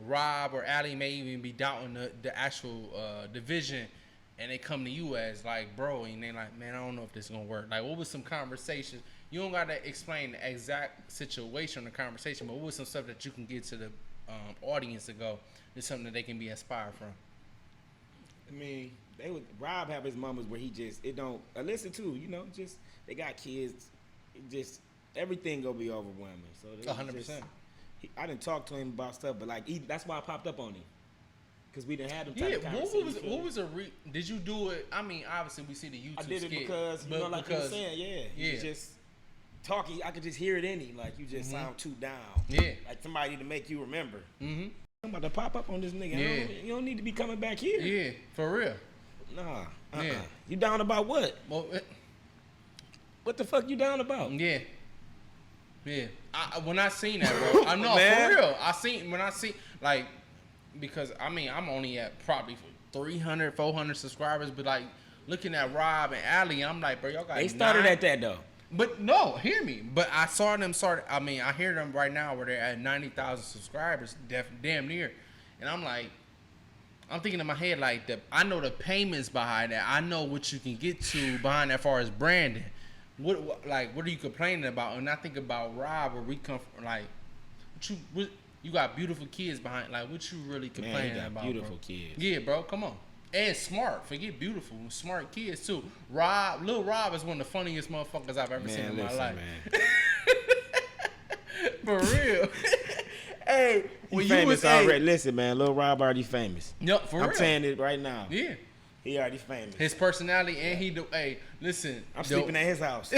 Rob or Allie may even be doubting the actual division, and they come to you as like, bro, and they like, man, I don't know if this is gonna work. Like, what was some conversations? You don't gotta explain the exact situation or the conversation, but what was some stuff that you can get to the audience to go, there's something that they can be inspired from? I mean, Rob have his moments where it don't listen to, just they got kids, everything gonna be overwhelming. So 100%. I didn't talk to him about stuff, but that's why I popped up on him. Because we didn't have them type of conversations. What was did you do it? I mean, obviously we see the YouTube skit. I did it because, like you were saying, he was just talking. I could just hear it in him. Like, you just sound too down. Yeah. Like somebody to make you remember. Mm-hmm. I'm about to pop up on this nigga. Yeah. You don't need to be coming back here. Yeah, for real. Nah. Yeah. You down about what? Well, what the fuck you down about? Yeah. Yeah. When I seen that, bro, I know, for real. Like, because, I mean, I'm only at probably 300, 400 subscribers, but, like, looking at Rob and Allie, I'm like, bro, y'all got They started at that, though. But, no, hear me. But I saw them I hear them right now where they're at 90,000 subscribers, damn near. And I'm like, I'm thinking in my head, like, I know the payments behind that. I know what you can get to behind that as far as branding. What are you complaining about? And I think about Rob, where we come from, like, you got beautiful kids behind, like, what you really complaining about, beautiful bro? Kids. Yeah, bro, come on. And smart. Forget beautiful. Smart kids, too. Lil Rob is one of the funniest motherfuckers I've ever seen in my life. Man. For real. Hey, when you was already, listen, man, Lil Rob already famous. Yep, for real. I'm saying it right now. Yeah. He already famous. His personality, and hey, listen. I'm sleeping at his house.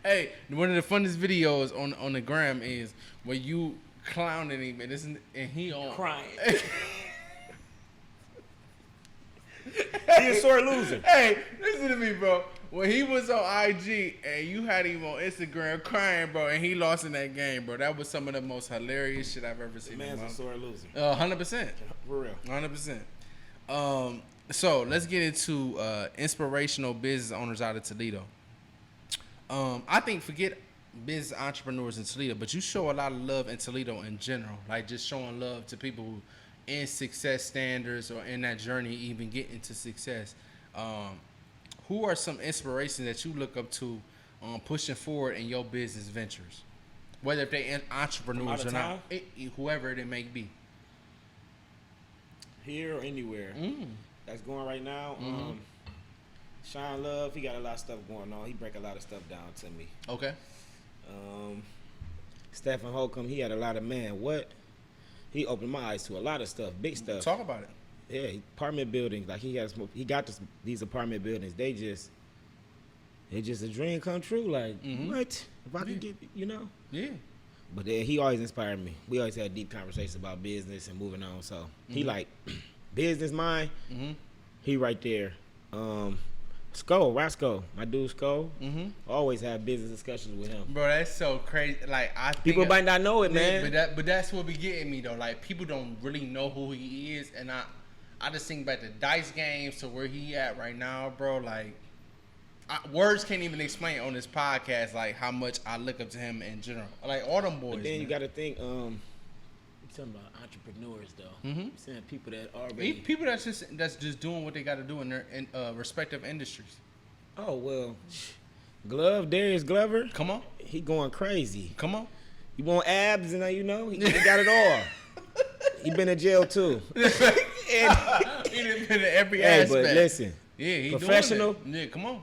Hey, one of the funniest videos on the gram is where you clowning him, and he on crying. He a sore loser. Hey, listen to me, bro. When he was on IG and you had him on Instagram crying, bro, and he lost in that game, bro, that was some of the most hilarious shit I've ever seen. The man's a sore loser. 100%. For real. 100%. So let's get into inspirational business owners out of Toledo. I think forget business entrepreneurs in Toledo, but you show a lot of love in Toledo in general, like just showing love to people who in success standards or in that journey even getting to success. Who are some inspirations that you look up to pushing forward in your business ventures, whether if they entrepreneurs or not, whoever it may be, here or anywhere that's going right now. Sean Love, he got a lot of stuff going on. He break a lot of stuff down to me. Okay. Stephen Holcomb, he had a lot of he opened my eyes to a lot of stuff, big stuff. Talk about it. Yeah, apartment buildings. Like he got these apartment buildings. It's just a dream come true. Like what? If I could get, Yeah. But then he always inspired me. We always had deep conversations about business and moving on. So he like business mind. He right there. Rasco, my dude Sko. Always have business discussions with him. Bro, that's so crazy. Like people might not know it, man. But that's what be getting me though. Like people don't really know who he is, and I just think about the dice games to where he at right now, bro. Like words can't even explain on this podcast like how much I look up to him in general. Like all them boys. But then man. You got to think. You're talking about entrepreneurs, though. You're saying people that already people that's just doing what they got to do in their respective industries. Oh well, Darius Glover. Come on, he going crazy. Come on, you want abs and he got it all. He been in jail too. He done been in every aspect. But listen, he professional. Doing it. Yeah, come on.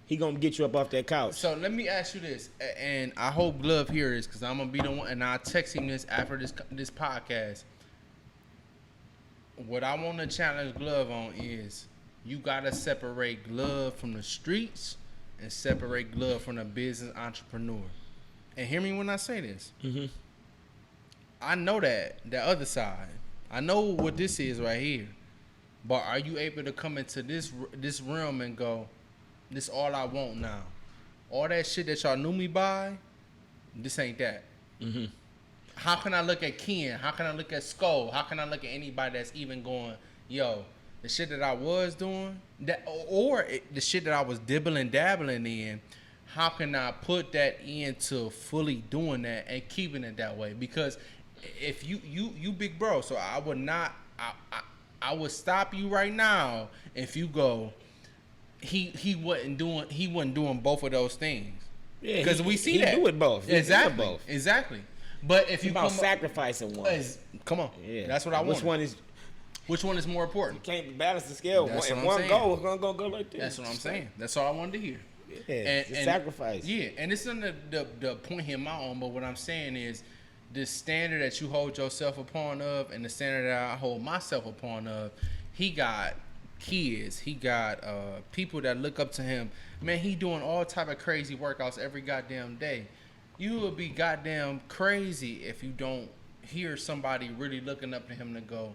He gonna get you up off that couch. So let me ask you this, and I hope Glove hears this because I'm gonna be the one, and I'll text him this after this podcast. What I want to challenge Glove on is you gotta separate Glove from the streets and separate Glove from the business entrepreneur. And hear me when I say this. I know that other side. I know what this is right here. But are you able to come into this realm and go, this all I want now? All that shit that y'all knew me by, this ain't that. How can I look at Ken? How can I look at Skull? How can I look at anybody that's even going, yo, the shit that I was doing, the shit that I was dabbling in, how can I put that into fully doing that and keeping it that way? Because if you big bro, so I would not, I would stop you right now if you go, he wasn't doing both of those things. Yeah, because we see that. He do it both. Exactly. But if you about sacrificing one, come on. Yeah, that's what I want. Which one is more important? You can't balance the scale. If one goes, it's gonna go like this. That's what I'm saying. That's all I wanted to hear. Yeah, and sacrifice. Yeah, and it's not the point him out on, but what I'm saying is the standard that you hold yourself upon of and the standard that I hold myself upon of, he got kids, he got people that look up to him. Man, he doing all type of crazy workouts every goddamn day. You would be goddamn crazy if you don't hear somebody really looking up to him to go,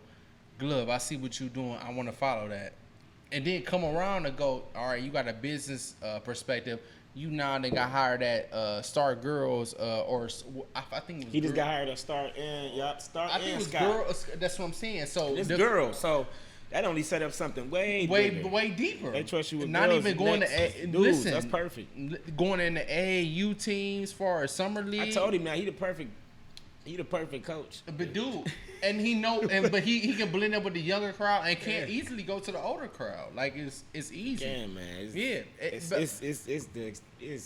Glove, I see what you doing, I want to follow that. And then come around and go, all right, you got a business perspective. You now they got hired at Star Girls or I think it was he just got hired at Star and Star. I think it was Girls. That's what I'm saying. So it's girls. So that only set up something way deeper. They trust you with not girls even going next. to Dudes, listen. That's perfect. Going in the AAU teams as far as summer league. I told him now he the perfect coach. But dude, and he know, but he can blend up with the younger crowd and can't easily go to the older crowd. Like it's easy. Yeah, man.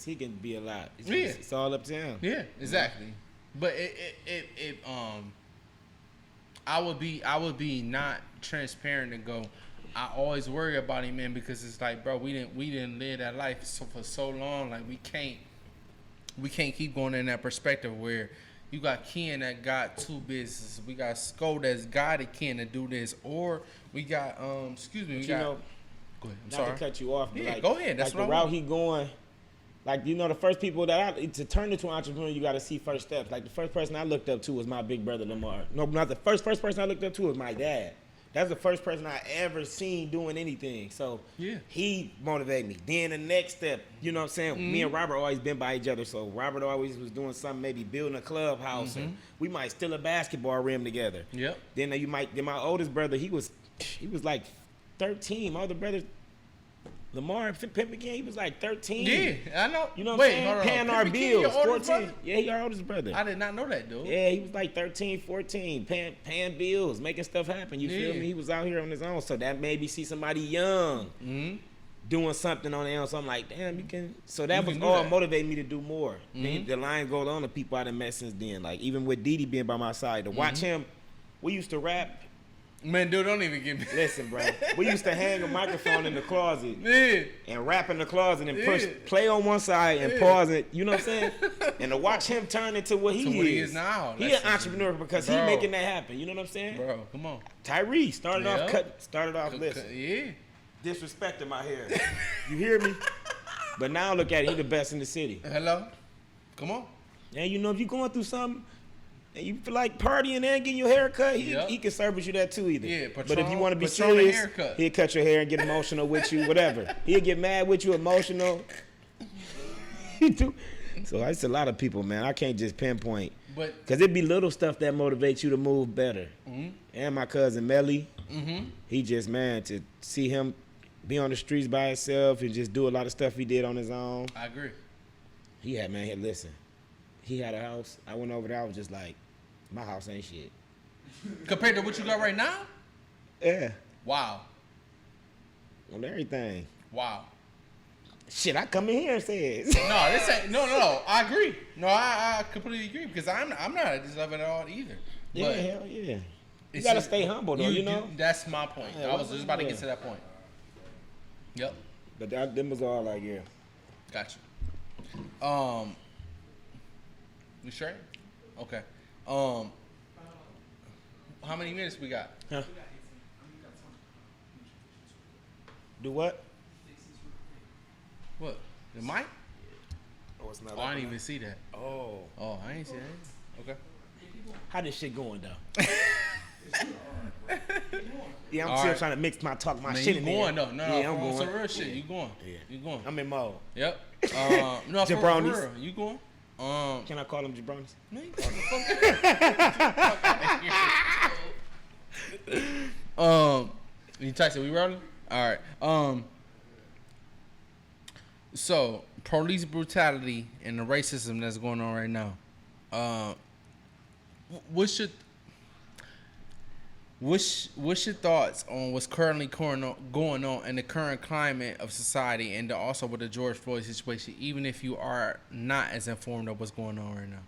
He can be a lot. It's all up to him. Yeah, exactly. But I would be not transparent and go, I always worry about him, man, because it's like, bro, we didn't live that life for so long. Like we can't keep going in that perspective where you got Ken that got two businesses, we got Sko that's guided Ken to do this, or we got Go ahead. I'm not sorry. to cut you off, but go ahead. That's like the route he going. Like, you know, the first people to turn into an entrepreneur, you got to see first steps. Like, the first person I looked up to was my big brother, Lamar. No, not the first person I looked up to was my dad. That's the first person I ever seen doing anything. So he motivated me. Then the next step, you know what I'm saying? Me and Robert always been by each other. So Robert always was doing something, maybe building a clubhouse. And we might steal a basketball rim together. Yep. Then my oldest brother, he was like 13. My other brother, Lamar Pimp again, he was like 13. Yeah, I know. You know what I'm saying? Paying our bills. 14. Yeah, he our oldest brother. I did not know that, dude. Yeah, he was like 13, 14, paying bills, making stuff happen. You feel me? He was out here on his own. So that made me see somebody young doing something on their own. So I'm like, damn, you can. So that was all motivating me to do more. Then the line goes on to people I done met since then. Like, even with Didi being by my side, to watch him, we used to rap. Man, dude, don't even give me. Listen, bro. We used to hang a microphone in the closet and rap in the closet and push play on one side and pause it. You know what I'm saying? And to watch him turn into what he is now. He an entrepreneur because he making that happen. You know what I'm saying? Bro, come on. Tyree started off. Listen, disrespecting my hair. You hear me? But now look at it. He the best in the city. Hello. Come on. And you know, if you going through something. And you feel like partying and getting your hair cut, he can service you that too either. Yeah, but if you want to be serious, he'll cut your hair and get emotional with you, whatever. He'll get mad with you, emotional. So it's a lot of people, man. I can't just pinpoint. Because it be little stuff that motivates you to move better. And my cousin Melly, he just, man, to see him be on the streets by himself and just do a lot of stuff he did on his own. I agree. Listen. He had a house. I went over there. I was just like, my house ain't shit. Compared to what you got right now? Yeah. Wow. On everything. Wow. Shit, I come in here and say it. No, this ain't. No. I agree. No, I completely agree because I'm not at this level at all either. Yeah, hell yeah. You gotta stay humble though, you know. That's my point. I was just about to get to that point. Yep. But them was all like, yeah. Gotcha. You sure? Okay. How many minutes we got? Huh? Do what? What? The mic? Oh, it's not. Oh, I didn't even see that. Oh, I ain't see that. Okay. How this shit going though? Yeah, I'm still trying to mix my shit in there. You going though? No, I'm going. Some real shit. You going? Yeah. You going? I'm in mode. Yep. No, for real. You going? Can I call them jabronis? No, you call the fuck. Tyson, we rolling? All right. So police brutality and the racism that's going on right now. What's your thoughts on what's currently going on in the current climate of society and also with the George Floyd situation, even if you are not as informed of what's going on right now?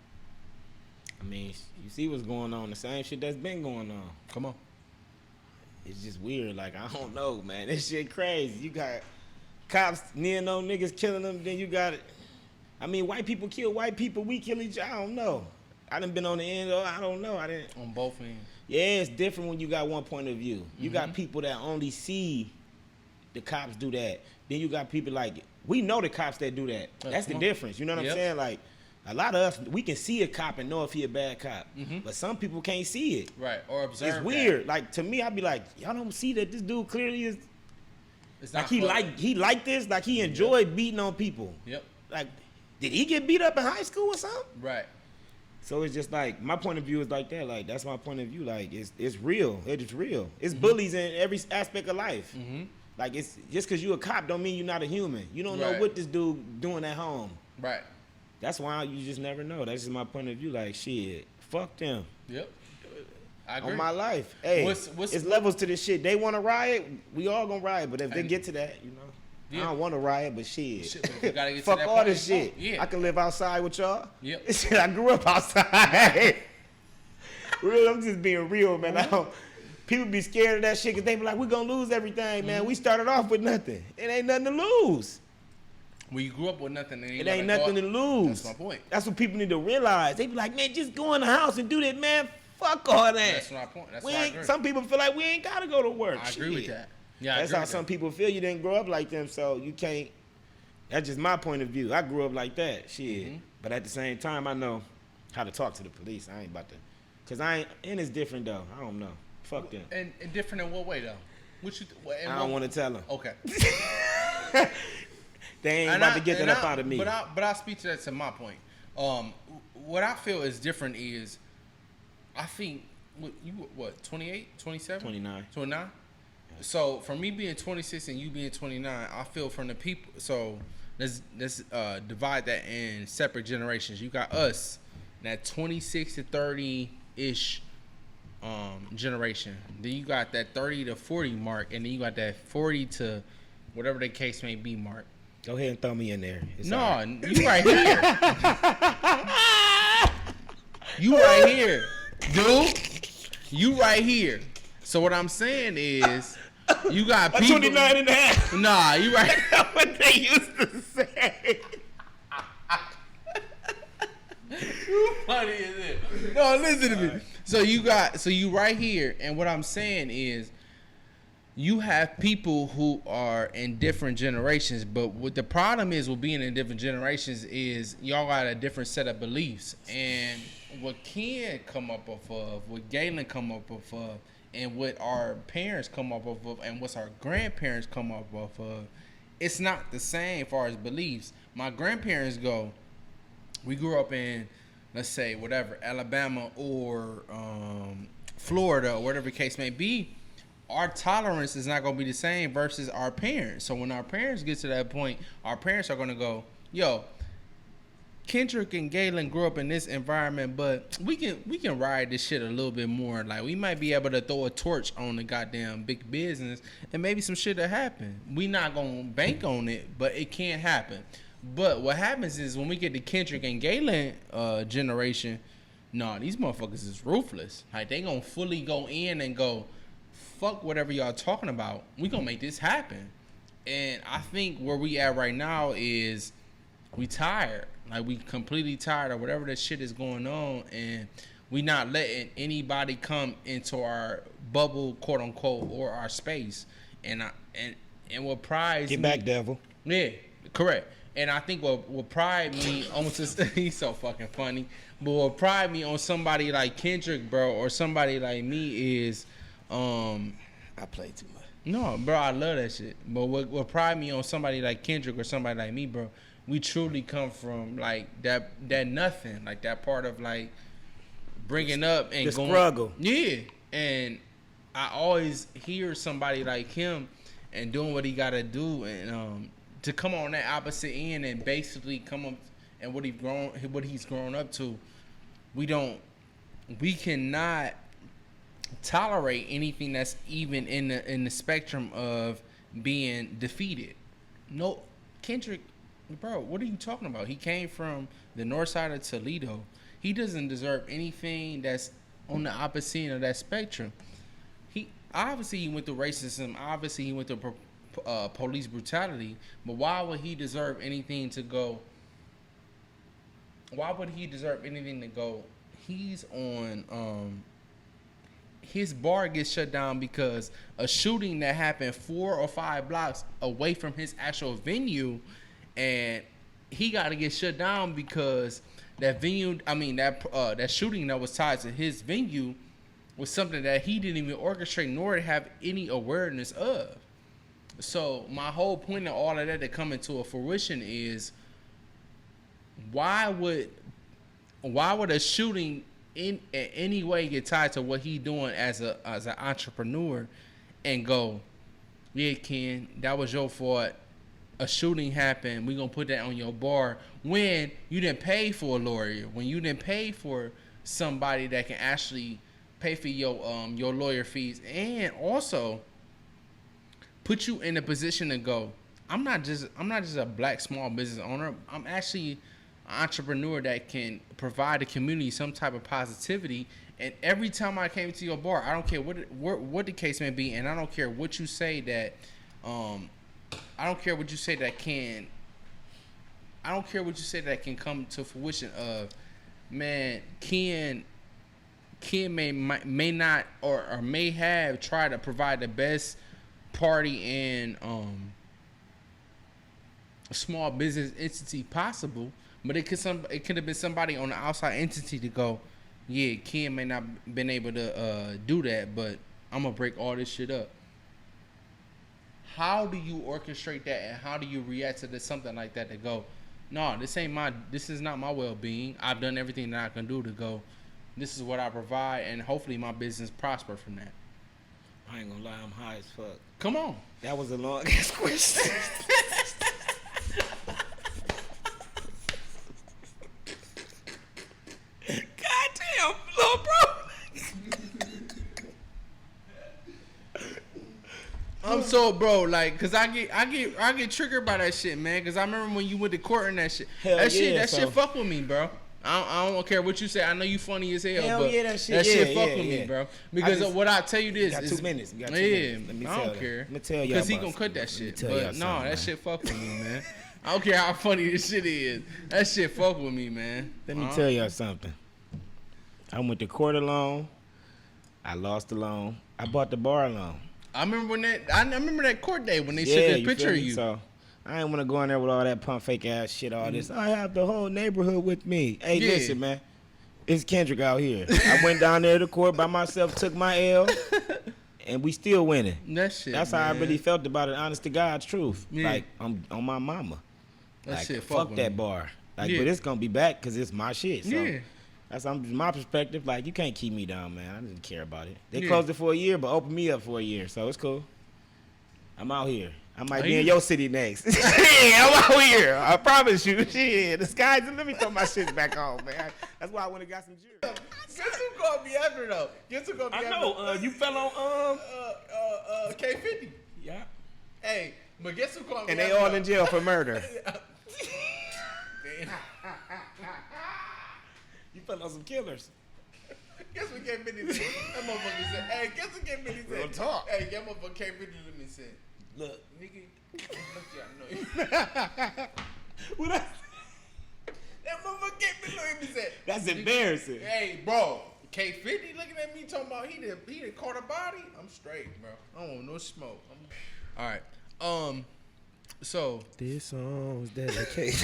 I mean, you see what's going on, the same shit that's been going on. Come on. It's just weird. Like, I don't know, man. This shit crazy. You got cops near no niggas killing them, then you got it. I mean, white people kill white people, we kill each other. I don't know. I done been on the end, I don't know. On both ends. Yeah, it's different when you got one point of view. You got people that only see the cops do that. Then you got people like, we know the cops that do that. That's the difference. You know what I'm saying? Like, a lot of us, we can see a cop and know if he a bad cop. But some people can't see it. Right, or observe It's weird. Like, to me, I'd be like, y'all don't see that this dude clearly is, it's like, he like this, like he enjoyed beating on people. Yep. Like, did he get beat up in high school or something? Right. So it's just like, my point of view is like that. Like, that's my point of view. Like, it's real. It's real. It's bullies in every aspect of life. Like, it's just because you a cop don't mean you're not a human. You don't know what this dude doing at home. Right. That's why you just never know. That's just my point of view. Like, shit, fuck them. Yep. I agree. On my life. Hey, it's levels to this shit. They want to riot, we all gonna riot. But if they get to that, you know. I don't want to riot, but shit. You gotta get fuck to that all point. this shit. Yeah. I can live outside with y'all. Yep. Shit, I grew up outside. Real, I'm just being real, man. People be scared of that shit because they be like, we're going to lose everything, man. We started off with nothing. It ain't nothing to lose. When you grew up with nothing, it ain't nothing to lose. That's my point. That's what people need to realize. They be like, man, just go in the house and do that, man. Fuck all that. That's my point. That's why I agree. Some people feel like we ain't got to go to work. I agree with that. Yeah, that's how some people feel. You didn't grow up like them, so you can't. That's just my point of view. I grew up like that, shit. But at the same time, I know how to talk to the police. I ain't about to, cause and it's different though. I don't know. Fuck them. And different in what way though? I don't want to tell them. Okay. They ain't about to get that up out of me. But I speak to that to my point. What I feel is different is, I think you 28, 27, 29. 29. So for me being 26 and you being 29, I feel from the people. So let's divide that in separate generations. You got us, that 26 to 30 ish generation. Then you got that 30 to 40 mark, and then you got that 40 to whatever the case may be mark. Go ahead and throw me in there. No, right. You right here. You right here, dude. You right here. So what I'm saying is, you got people. 29 and a half. Nah, you right. That's what they used to say. You funny as it. No, listen to me. So you right here, and what I'm saying is, you have people who are in different generations, but what the problem is with being in different generations is y'all got a different set of beliefs. And what Ken come up off of, what Gaylon come up off of, and what our parents come up off of, and what's our grandparents come up off of, it's not the same as far as beliefs. My grandparents we grew up in, let's say, whatever, Alabama or Florida or whatever the case may be. Our tolerance is not going to be the same versus our parents. So when our parents get to that point, our parents are going to go, yo, Kendrick and Gaylon grew up in this environment, but we can ride this shit a little bit more. Like, we might be able to throw a torch on the goddamn big business, and maybe some shit will happen. We not going to bank on it, but it can happen. But what happens is when we get the Kendrick and Gaylon generation, these motherfuckers is ruthless. Like, they going to fully go in and go, fuck whatever y'all talking about. We gonna make this happen. And I think where we at right now is we tired. Like, we completely tired of whatever that shit is going on, and we not letting anybody come into our bubble, quote unquote, or our space. And what prides get back, devil. Yeah, correct. And I think what pride me on he's so fucking funny. But what pride me on somebody like Kendrick, bro, or somebody like me is I play too much. No, bro, I love that shit. But what pride me on somebody like Kendrick or somebody like me, bro, we truly come from like that nothing, like that part of like bringing up and the going struggle. Yeah, and I always hear somebody like him and doing what he got to do, and to come on that opposite end and basically come up and what he's grown up to, we cannot tolerate anything that's even in the spectrum of being defeated. No, Kendrick, bro, what are you talking about? He came from the north side of Toledo. He doesn't deserve anything that's on the opposite end of that spectrum. He went through racism. Obviously, he went through police brutality. But why would he deserve anything to go? Why would he deserve anything to go? He's on his bar gets shut down because a shooting that happened 4 or 5 blocks away from his actual venue, and he got to get shut down because that shooting that was tied to his venue was something that he didn't even orchestrate nor have any awareness of. So my whole point of all of that to come into a fruition is, why would a shooting in any way get tied to what he doing as an entrepreneur and go, yeah, Ken, that was your fault. A shooting happened. We gonna put that on your bar when you didn't pay for a lawyer, when you didn't pay for somebody that can actually pay for your lawyer fees, and also put you in a position to go, I'm not just a black small business owner. I'm actually entrepreneur that can provide the community some type of positivity. And every time I came to your bar, I don't care what the case may be, and I don't care what you say that can come to fruition of, man, Ken may not or may have tried to provide the best party and small business entity possible, but it could have been somebody on the outside entity to go, yeah, Ken may not been able to do that, but I'm gonna break all this shit up. How do you orchestrate that, and how do you react to something like that to go, no, this is not my well-being. I've done everything that I can do to go, this is what I provide, and hopefully my business prosper from that. I ain't gonna lie, I'm high as fuck. Come on. That was a long ass question. Goddamn, little bro. I'm so bro, like, cause I get triggered by that shit, man. Cause I remember when you went to court and that shit. Hell that yeah, shit fuck with me, bro. I don't care what you say. I know you funny as hell, but yeah, that shit fuck with me, bro. Because what I tell you this got is 2 minutes. You got 2 yeah, minutes. Let me I don't care. Let me tell y'all. Because he gonna cut that shit. But no, that man. shit fuck with me, man. I don't care how funny this shit is. That shit fuck with me, man. Let me tell y'all something. I went to court alone. I lost the loan. I bought the bar alone. I remember I remember that court day when they took this picture of you. So I ain't want to go in there with all that pump fake ass shit, all this. I have the whole neighborhood with me. Hey, listen, man. It's Kendrick out here. I went down there to court by myself, took my L, and we still winning. That's how I really felt about it, honest to God's truth. Yeah. Like, I'm on my mama. That like, shit fuck that bar. Like, but it's going to be back because it's my shit. So that's my perspective. Like, you can't keep me down, man. I didn't care about it. They closed it for a year, but opened me up for a year. So it's cool. I'm out here. I might be in your city next. Shit, I'm out here. I promise you. Shit, the sky's let me throw my shit back on, man. That's why I went and got some jury. Guess who called me after though? Guess who called me after? I know. You fell on K50. Yeah. Hey, but guess who called me? And they all in jail for murder. You fell on some killers. Guess what K50 said? That motherfucker said, hey, guess what K50 said? Real talk. Hey, that motherfucker K50 let me say, look, nigga, look, y'all know you. What That motherfucker K50 look at me said. That's embarrassing. Hey, bro, K50 looking at me talking about he done caught a body. I'm straight, bro. I don't want no smoke. All right. So this song's dedicated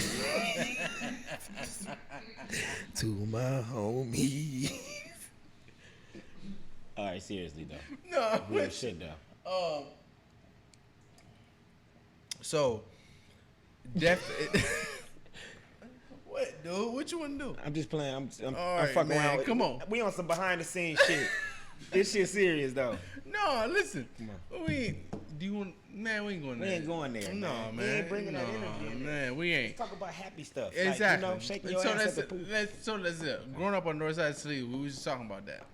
to my homie. All right, seriously though. No, real shit though. So, what, dude? What you want to do? I'm just playing. I'm right, fucking man, around. come on. We on some behind the scenes shit. This shit serious though. No, listen. Come on. Do you want? Man, we ain't going there. We ain't going there. No, man. We ain't bringing that energy in there. Man, we ain't. Let's talk about happy stuff. Exactly. Like, shaking your so ass that's at the pool. that's it. Growing up on North Side City, we was just talking about that.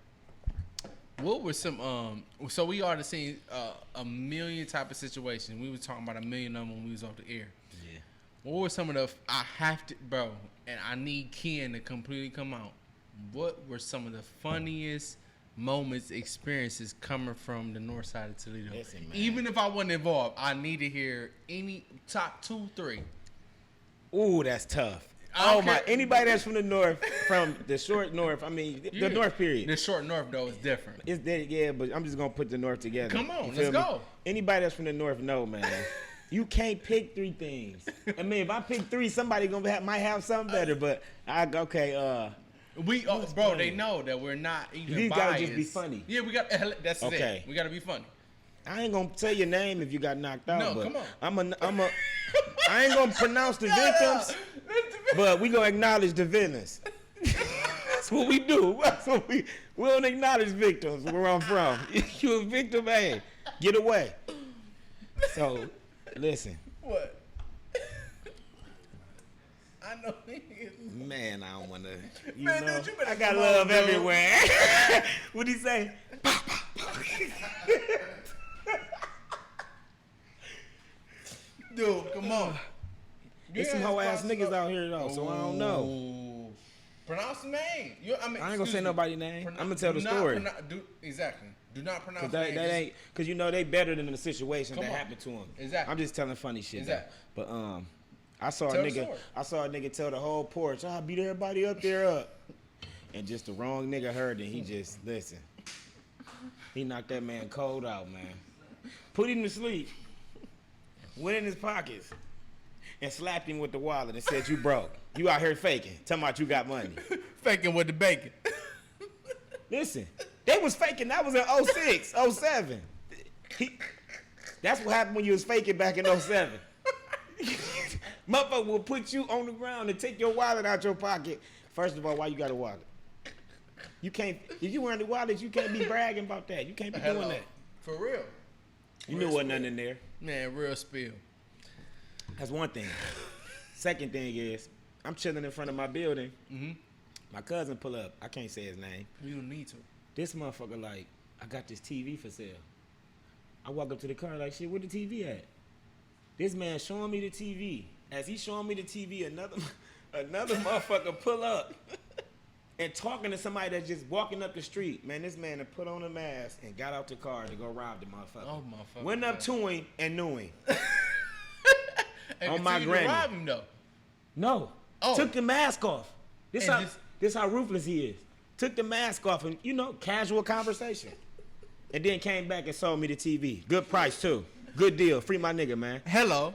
What were some So we already seen a million type of situations. We was talking about a million of them when we was off the air. Yeah. What were some of the I have to, bro, and I need Ken to completely come out. What were some of the funniest moments, experiences coming from the north side of Toledo? Listen, man. Even if I wasn't involved, I need to hear any top 2, 3. Ooh, that's tough. I Oh don't my! care. Anybody that's from the north, from the short north. I mean, the north period. The short north though is different. It's that, yeah, but I'm just gonna put the north together. Come on, You let's feel me? go. Anybody that's from the north know, man. You can't pick 3 things. I mean, if I pick 3, somebody might have something better. But We bro, funny? they know that we're not even These biased. gotta just be funny. Yeah, we got. That's Okay. it. We gotta be funny. I ain't gonna tell your name if you got knocked out. No, but come on. I ain't gonna pronounce the victims, but we gonna acknowledge the villains. That's what we do. That's what we don't acknowledge victims where I'm from. You a victim, hey, get away. So, listen. What? I know. Man, I don't wanna. You Man, know, dude, you better I got come love on, dude. everywhere. What'd he say? Dude, come on. There's some hoe ass niggas out here though, so I don't know. Ooh. Pronounce the name. I ain't I ain't gonna say nobody's name. I'm gonna tell the story. Exactly. Do not pronounce Cause the name. that ain't, cause you know they better than the situation Come that on. happened to them. Exactly. I'm just telling funny shit. Exactly. Though. But I saw Tell a the nigga. story. I saw a nigga tell the whole porch, "I beat everybody up there up," and just the wrong nigga heard it. He just listen. He knocked that man cold out, man. Put him to sleep. Went in his pockets. and slapped him with the wallet and said, "You broke. You out here faking. Talking about you got money." Faking with the bacon. Listen, they was faking. That was in 06, 07. That's what happened when you was faking back in 07. Motherfucker will put you on the ground and take your wallet out your pocket. First of all, why you got a wallet? You can't. If you wearing the wallet, you can't be bragging about that. You can't be doing that. For real. You knew wasn't nothing in there. Man, real spill. That's one thing. Second thing is, I'm chilling in front of my building. Mm-hmm. My cousin pull up. I can't say his name. You don't need to. This motherfucker like, I got this TV for sale. I walk up to the car like, shit, where the TV at? This man showing me the TV. As he showing me the TV, another motherfucker pull up and talking to somebody that's just walking up the street. Man, this man had put on a mask and got out the car to go rob the motherfucker. Oh, motherfucker. Went up to him and knew him. And on my granny. rob him, though. No. Oh. Took the mask off. This And how ruthless he is. Took the mask off and, casual conversation. And then came back and sold me the TV. Good price, too. Good deal. Free my nigga, man. Hello.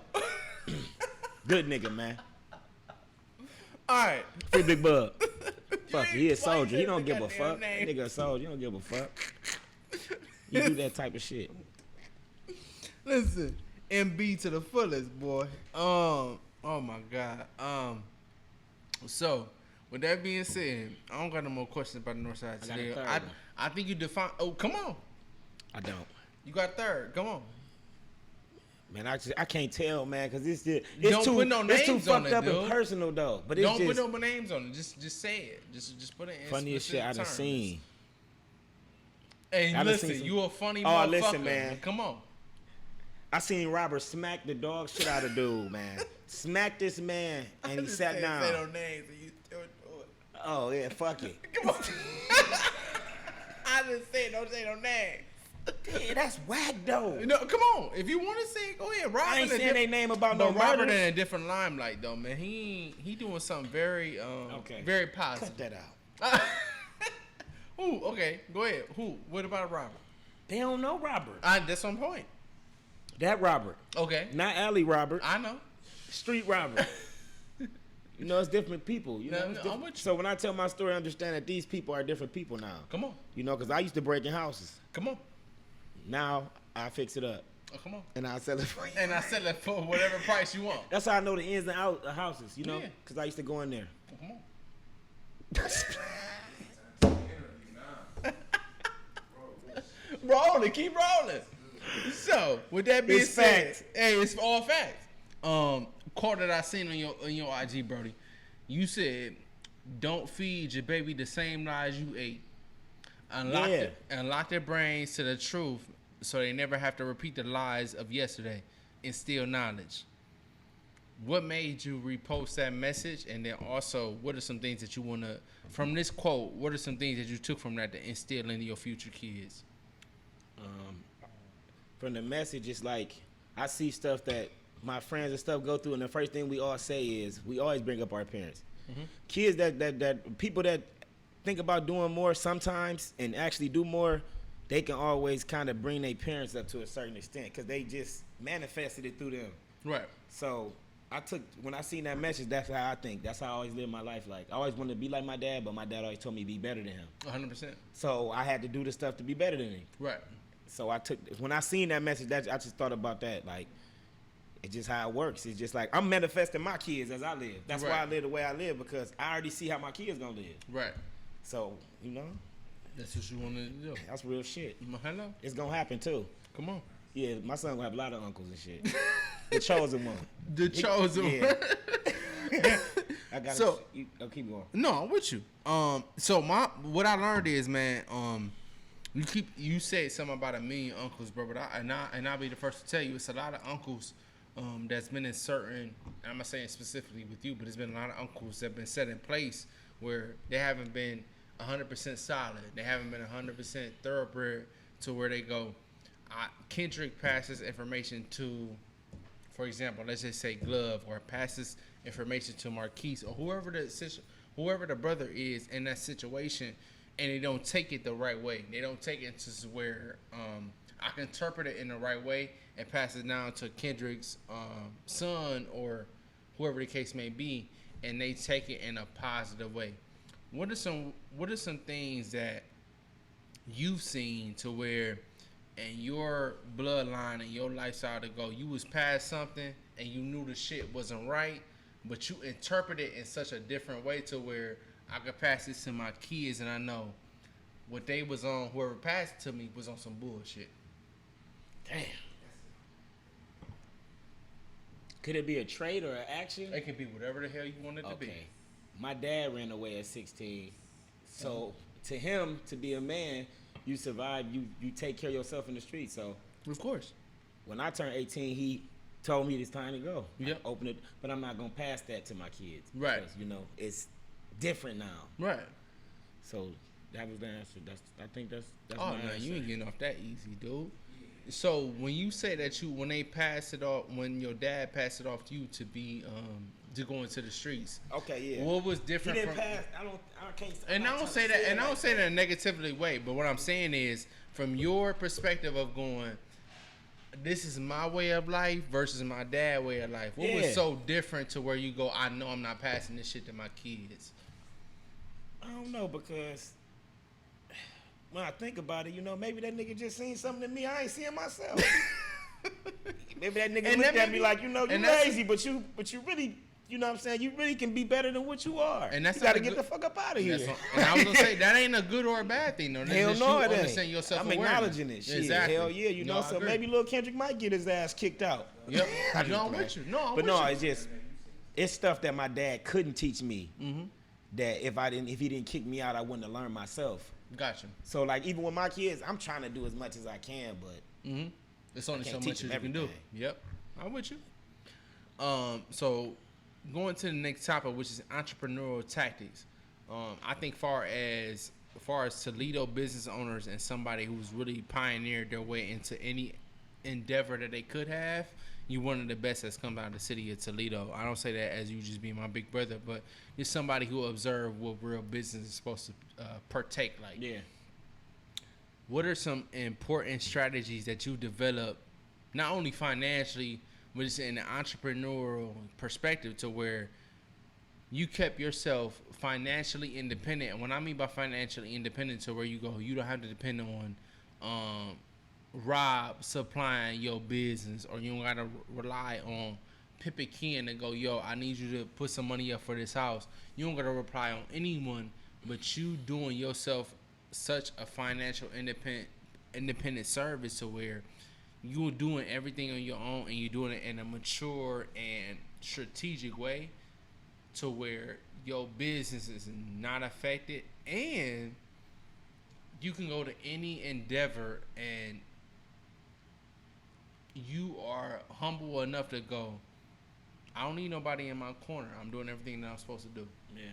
Good nigga, man. All right. Free Big Bub. Fuck, he a soldier. He the don't give a goddamn fuck. name. That nigga a soldier. You don't give a fuck. You do that type of shit. Listen, MB to the fullest, boy. Oh my God. So, with that being said, I don't got no more questions about the North Side today. I think you define. Oh, come on. I don't. You got third. Come on. Man, I can't tell, man, because it's Don't too put no names it's too on fucked it, up dude. and personal though. But it's Don't just put no names on it. Just say it. Just put it in funniest shit I done terms. seen. Hey, I done listen, seen some- you a funny Oh, motherfucker. listen, man. Come on. I seen Robert smack the dog shit out of dude, man. Smack this man, and he sat down. Say no names and you still do it. Oh yeah, fuck it. Come on. I just said don't say no names. Yeah, that's whack though. No, come on. If you want to say it, go ahead. Robert I ain't saying their name about no But Robert murder. in a different limelight though, man. He doing something very very positive. Cut that out. Who? Okay, go ahead. Who? What about Robert? They don't know Robert. That's on point. That Robert. Okay. Not Allie Robert. I know. Street Robert. It's different people. No, it's I'm different. with you. So when I tell my story, I understand that these people are different people now. Come on. Because I used to break in houses. Come on. Now I fix it up Oh, come on. and I sell it for you. And I sell it for whatever price you want. That's how I know the ins and outs of houses, Yeah. because I used to go in there. Oh, come on. Rolling, keep rolling. So, with that being It's said, facts. hey, it's all facts. Quote that I seen on your IG, Brody. You said, "Don't feed your baby the same lies you ate. Unlock their brains to the truth, so they never have to repeat the lies of yesterday. Instill knowledge." What made you repost that message? And then also, what are some things that you want to, from this quote, what are some things that you took from that to instill into your future kids? From the message, it's like I see stuff that my friends and stuff go through, and the first thing we all say is we always bring up our parents. Mm-hmm. Kids that people that think about doing more sometimes and actually do more, they can always kind of bring their parents up to a certain extent because they just manifested it through them. Right. So when I seen that message, that's how I think. That's how I always live my life. Like I always wanted to be like my dad, but my dad always told me be better than him. 100%. So I had to do the stuff to be better than him. Right. So when I seen that message, I just thought about that. Like, it's just how it works. It's just like I'm manifesting my kids as I live. That's why I live the way I live, because I already see how my kids gonna live. Right. So, That's what you want to do. that's real shit. Hello. It's gonna happen too. Come on. Yeah, my son gonna have a lot of uncles and shit. The chosen one. The chosen one. Yeah. I got So- keep going. No, I'm with you. So what I learned is, man, you said something about 1 million uncles, bro, but I'll be the first to tell you, it's a lot of uncles that's been in certain, I'm not saying specifically with you, but there's been a lot of uncles that have been set in place where they haven't been 100% solid. They haven't been 100% thoroughbred to where they go. Kendrick passes information to, for example, let's just say Glove, or passes information to Marquise, or whoever the brother is in that situation, and they don't take it the right way. They don't take it to where I can interpret it in the right way and pass it down to Kendrick's son or whoever the case may be, and they take it in a positive way. What are some things that you've seen to where in your bloodline and your lifestyle to go, you was past something and you knew the shit wasn't right, but you interpret it in such a different way to where I could pass this to my kids and I know what they was on, whoever passed it to me was on some bullshit. Damn. Could it be a trait or an action? It can be whatever the hell you want it to be. My dad ran away at 16. So to him, to be a man, you survive, you take care of yourself in the street. So of course. When I turned 18, he told me it's time to go. Yep. Open it, but I'm not gonna pass that to my kids. Right. Because, you know, it's different now. Right. So that was the answer. I think that's oh my no, answer. you ain't getting off that easy, dude. So when you say that when they pass it off, when your dad passed it off to you to be to go into the streets. Okay, yeah. What was different He didn't from? pass. I can't. And I don't say that. And I don't say that in a negatively way. But what I'm saying is, from your perspective of going, this is my way of life versus my dad's way of life. What was so different to where you go? I know I'm not passing this shit to my kids. I don't know, because when I think about it, you know, maybe that nigga just seen something in me I ain't seeing myself. Maybe that nigga looked at me like, you know, you lazy, but you really, you know what I'm saying, you really can be better than what you are. And that's you gotta get the fuck up out of here. And I was gonna say that ain't a good or a bad thing though. Hell no, it ain't. Yourself I'm acknowledging it. Shit. Exactly. Hell yeah, you know. So maybe little Kendrick might get his ass kicked out. Yep. I'm with you. No, I'm but with no, you. it's just it's stuff that my dad couldn't teach me. Mm-hmm. That if he didn't kick me out, I wouldn't have learned myself. Gotcha. So like even with my kids, I'm trying to do as much as I can, but it's only so much as you can do. Yep. I'm with you. So going to the next topic, which is entrepreneurial tactics. I think far as Toledo business owners and somebody who's really pioneered their way into any endeavor that they could have, you're one of the best that's come out of the city of Toledo. I don't say that as you just being my big brother, but you're somebody who observed what real business is supposed to partake like. Yeah. What are some important strategies that you develop, not only financially, but it's in an entrepreneurial perspective to where you kept yourself financially independent? And when I mean by financially independent, to where you go, you don't have to depend on Rob supplying your business, or you don't gotta rely on Pippa Ken to go, yo, I need you to put some money up for this house. You don't gotta rely on anyone, but you doing yourself such a financial independent service to where you're doing everything on your own, and you're doing it in a mature and strategic way to where your business is not affected, and you can go to any endeavor and you are humble enough to go, I don't need nobody in my corner. I'm doing everything that I'm supposed to do. Yeah.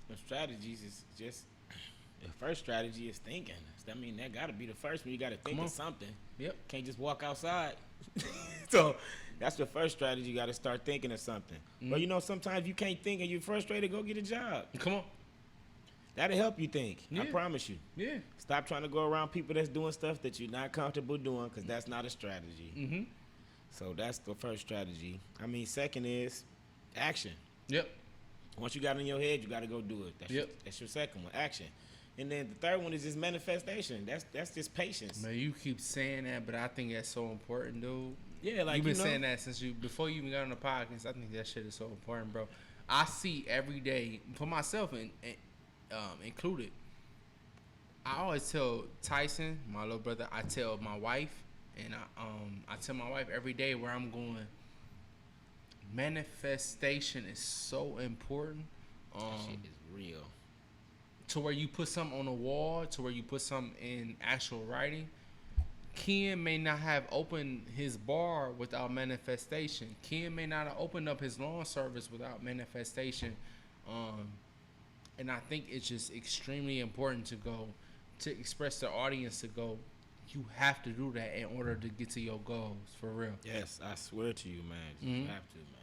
The strategies is just, the first strategy is thinking. I mean, that got to be the first one. You got to think of something. Yep. Can't just walk outside. So that's the first strategy. You got to start thinking of something. But you know, sometimes you can't think and you're frustrated, go get a job. Come on. That'll help you think. Yeah. I promise you. Yeah. Stop trying to go around people that's doing stuff that you're not comfortable doing, because that's not a strategy. Mm-hmm. So that's the first strategy. I mean, second is action. Yep. Once you got it in your head, you got to go do it. That's your second one, action. And then the third one is just manifestation. That's just patience. Man, you keep saying that, but I think that's so important, dude. Yeah, like, you've been saying that since before you even got on the podcast. I think that shit is so important, bro. I see every day, for myself included. I always tell Tyson, my little brother, I tell my wife, and I tell my wife every day where I'm going. Manifestation is so important. That shit is real. To where you put something on the wall, to where you put something in actual writing. Ken may not have opened his bar without manifestation. Ken may not have opened up his lawn service without manifestation. And I think it's just extremely important to express the audience to go, you have to do that in order to get to your goals, for real. Yes, I swear to you, man. You have to, man.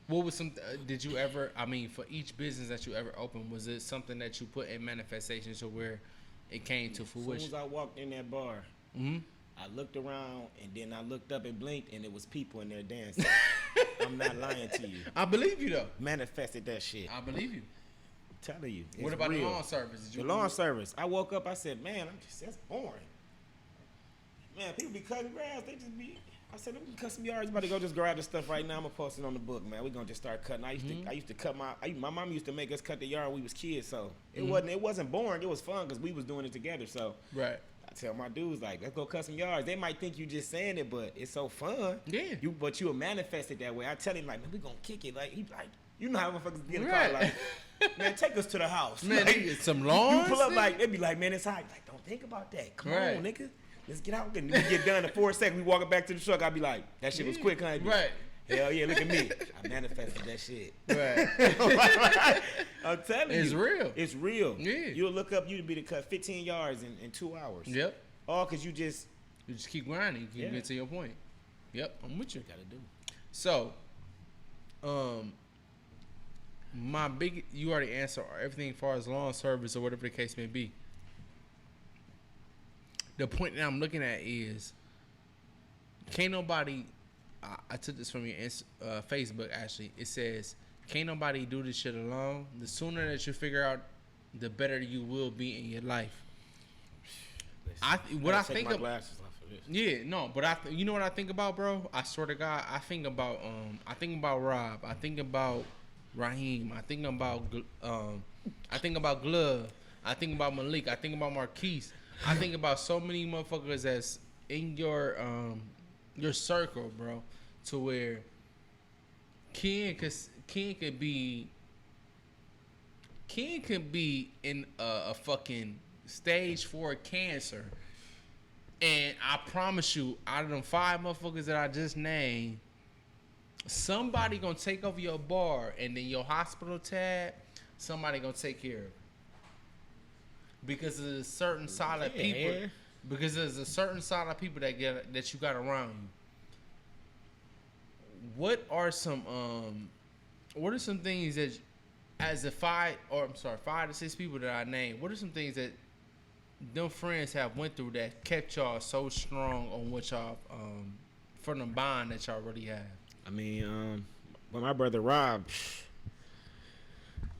What was did you ever, I mean, for each business that you ever opened, was it something that you put in manifestation to where it came to fruition? As soon as I walked in that bar, I looked around, and then I looked up and blinked, and it was people in there dancing. I'm not lying to you. I believe you though. Manifested that shit. I believe you. I'm telling you. What about the lawn service? The lawn service. I woke up. I said, man, that's boring. Man, people be cutting grass. They just be. I said, let me cut some yards. About to go just grab the stuff right now. I'm gonna post it on the book, man. We gonna just start cutting. I used to cut my mom used to make us cut the yard when we was kids, so it wasn't boring. It was fun because we was doing it together. So right. I tell my dudes like, let's go cut some yards. They might think you just saying it, but it's so fun. Yeah. But you will manifest it that way. I tell him like, man, we gonna kick it. Like he like, you know how motherfuckers get in the car like, man, take us to the house. Man, like, some lawns. You pull up like they be like, man, it's hot. Like, don't think about that. Come on, nigga. Let's get out. And we get done in 4 seconds. We walking back to the truck. I be like, that shit was quick, huh? Right. Hell yeah, look at me. I manifested that shit. Right. I'm telling you. It's real. It's real. Yeah. You'll look up, you'll be to cut 15 yards in 2 hours. Yep. All because you just keep grinding. You get to your point. Yep, I'm with you. Gotta do. So, you already answered everything as far as lawn service or whatever the case may be. The point that I'm looking at is, can't nobody, I took this from your Facebook actually, it says, can't nobody do this shit alone. The sooner that you figure out, the better you will be in your life. Listen, what I take think my of, glasses off of this. yeah, no, but you know what I think about, bro? I swear to God, I think about Rob, I think about Raheem, I think about Glove, I think about Malik, I think about Marquise. I think about so many motherfuckers that's in your circle, bro, to where Ken could be in a fucking stage 4 cancer, and I promise you, out of them 5 motherfuckers that I just named, somebody gonna take over your bar, and then your hospital tab, somebody gonna take care of it. Because there's a certain solid people. Because there's a certain solid people that you got around you. What are some things that, as the 5 to 6 people that I named, what are some things that them friends have went through that kept y'all so strong on what y'all from the bond that y'all really have? I mean, but my brother Rob,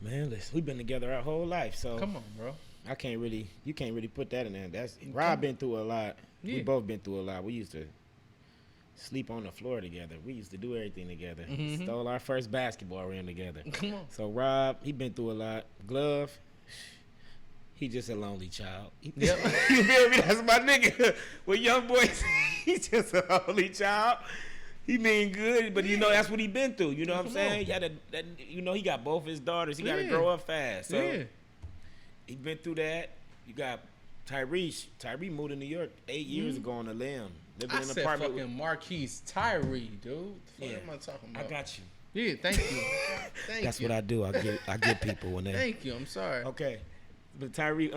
man, listen, we've been together our whole life, so come on, bro. you can't really put that in there. Rob been through a lot. Yeah. We both been through a lot. We used to sleep on the floor together. We used to do everything together. Mm-hmm. Stole our first basketball ring together. Come on. So Rob, he been through a lot. Glove, he just a lonely child. Yep. You feel me? That's my nigga. With young boys, he's just a lonely child. He mean good, but you know that's what he been through. You know what I'm saying? He had he got both his daughters. He got to grow up fast. So he been through that. You got Tyree moved to New York 8 years ago on a limb. I said fucking Marquise Tyree, dude. What am I talking about? I got you. Yeah, thank you. That's what I do. I get people when they. Thank you. I'm sorry. Okay, but Tyree,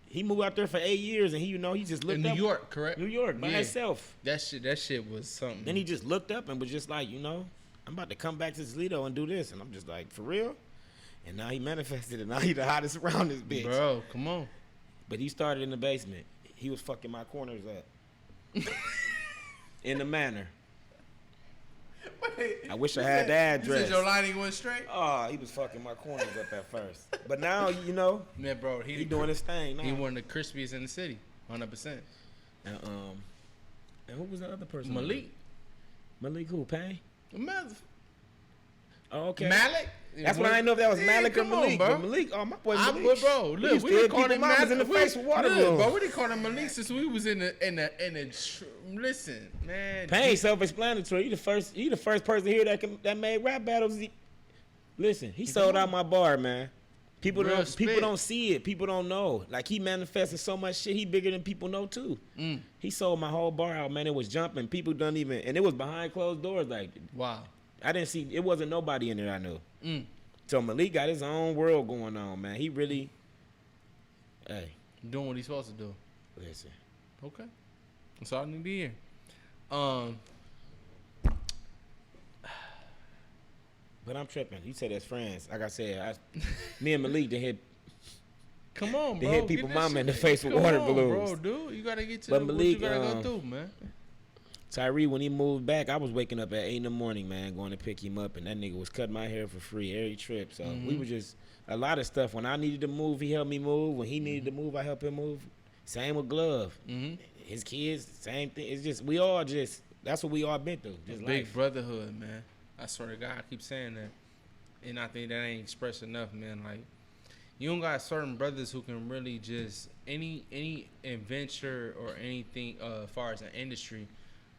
he moved out there for 8 years, and he just looked in up. New York, correct? New York by himself. That shit was something. Then he just looked up and was just like, I'm about to come back to Toledo and do this, and I'm just like, for real. And now he manifested it. Now he the hottest around this bitch. Bro, come on. But he started in the basement. He was fucking my corners up. In the manor. Wait, I wish I had the address. You said your lining went straight? Oh, he was fucking my corners up at first. But now, man, bro, he doing his thing now. He one of the crispiest in the city, 100%. And who was the other person? Malik. Malik who? Payne? Oh, okay. Malik? That's what I didn't know if that was Malik or Malik. Bro. But Malik, my boy Malik. Bro, look, we didn't call him Malik in the face with water balloons. Bro, we didn't call him Malik since we was in the listen, man. Payne self-explanatory. You the first person here that made rap battles. Listen, he sold out my bar, man. People don't see it. People don't know. Like, he manifested so much shit. He bigger than people know too. He sold my whole bar out, man. It was jumping. People don't even, and it was behind closed doors. Like, wow. I didn't see. It wasn't nobody in there I knew. So Malik got his own world going on, man. He really, doing what he's supposed to do. Listen. Okay. That's all I need to hear. But I'm tripping. You said as friends. Like I said, me and Malik they hit. Come on, bro. They hit people mama in the face with water balloons. Bro, dude, you gotta get to but what Malik, you gotta go through, man. Tyree, when he moved back, I was waking up at 8 in the morning, man, going to pick him up, and that nigga was cutting my hair for free every trip. So we were just a lot of stuff. When I needed to move, he helped me move. When he needed to move, I helped him move. Same with Glove. His kids, same thing. It's just that's what we all been through. Just big life. brotherhood, man. I swear to God, I keep saying that, and I think that ain't expressed enough, man. Like, you don't got certain brothers who can really just any adventure or anything as far as an industry.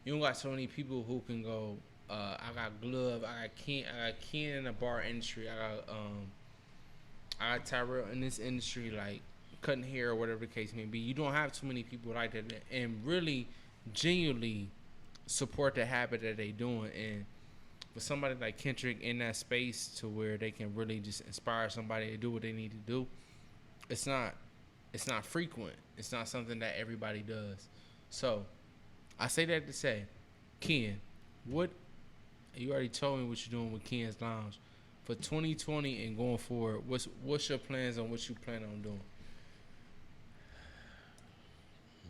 You don't got so many people who can go. I got Glove. I got Ken in the bar industry. I got Tyrell in this industry, like cutting hair or whatever the case may be. You don't have too many people like that and really genuinely support the habit that they doing. And for somebody like Kendrick in that space to where they can really just inspire somebody to do what they need to do, it's not frequent. It's not something that everybody does. So I say that to say, Ken, you already told me what you're doing with Ken's Lounge. For 2020 and going forward, what's your plans on what you plan on doing?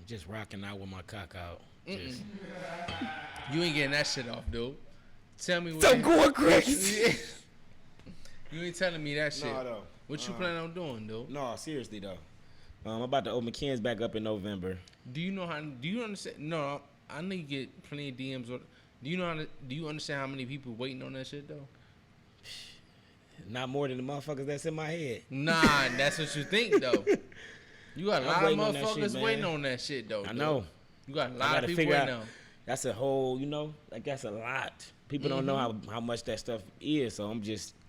Just rocking out with my cock out. Just. You ain't getting that shit off, dude. Tell me what. So going crazy. You ain't telling me that shit. No, though. What you plan on doing, dude? No, seriously though. I'm about to open Ken's back up in November. Do you understand? No, I know you get plenty of DMs. Do you understand how many people waiting on that shit though? Not more than the motherfuckers that's in my head. Nah, that's what you think though. You got a lot of motherfuckers waiting on that shit though. I know. You got a lot of people waiting on. That's a whole, that's a lot. People don't know how much that stuff is. So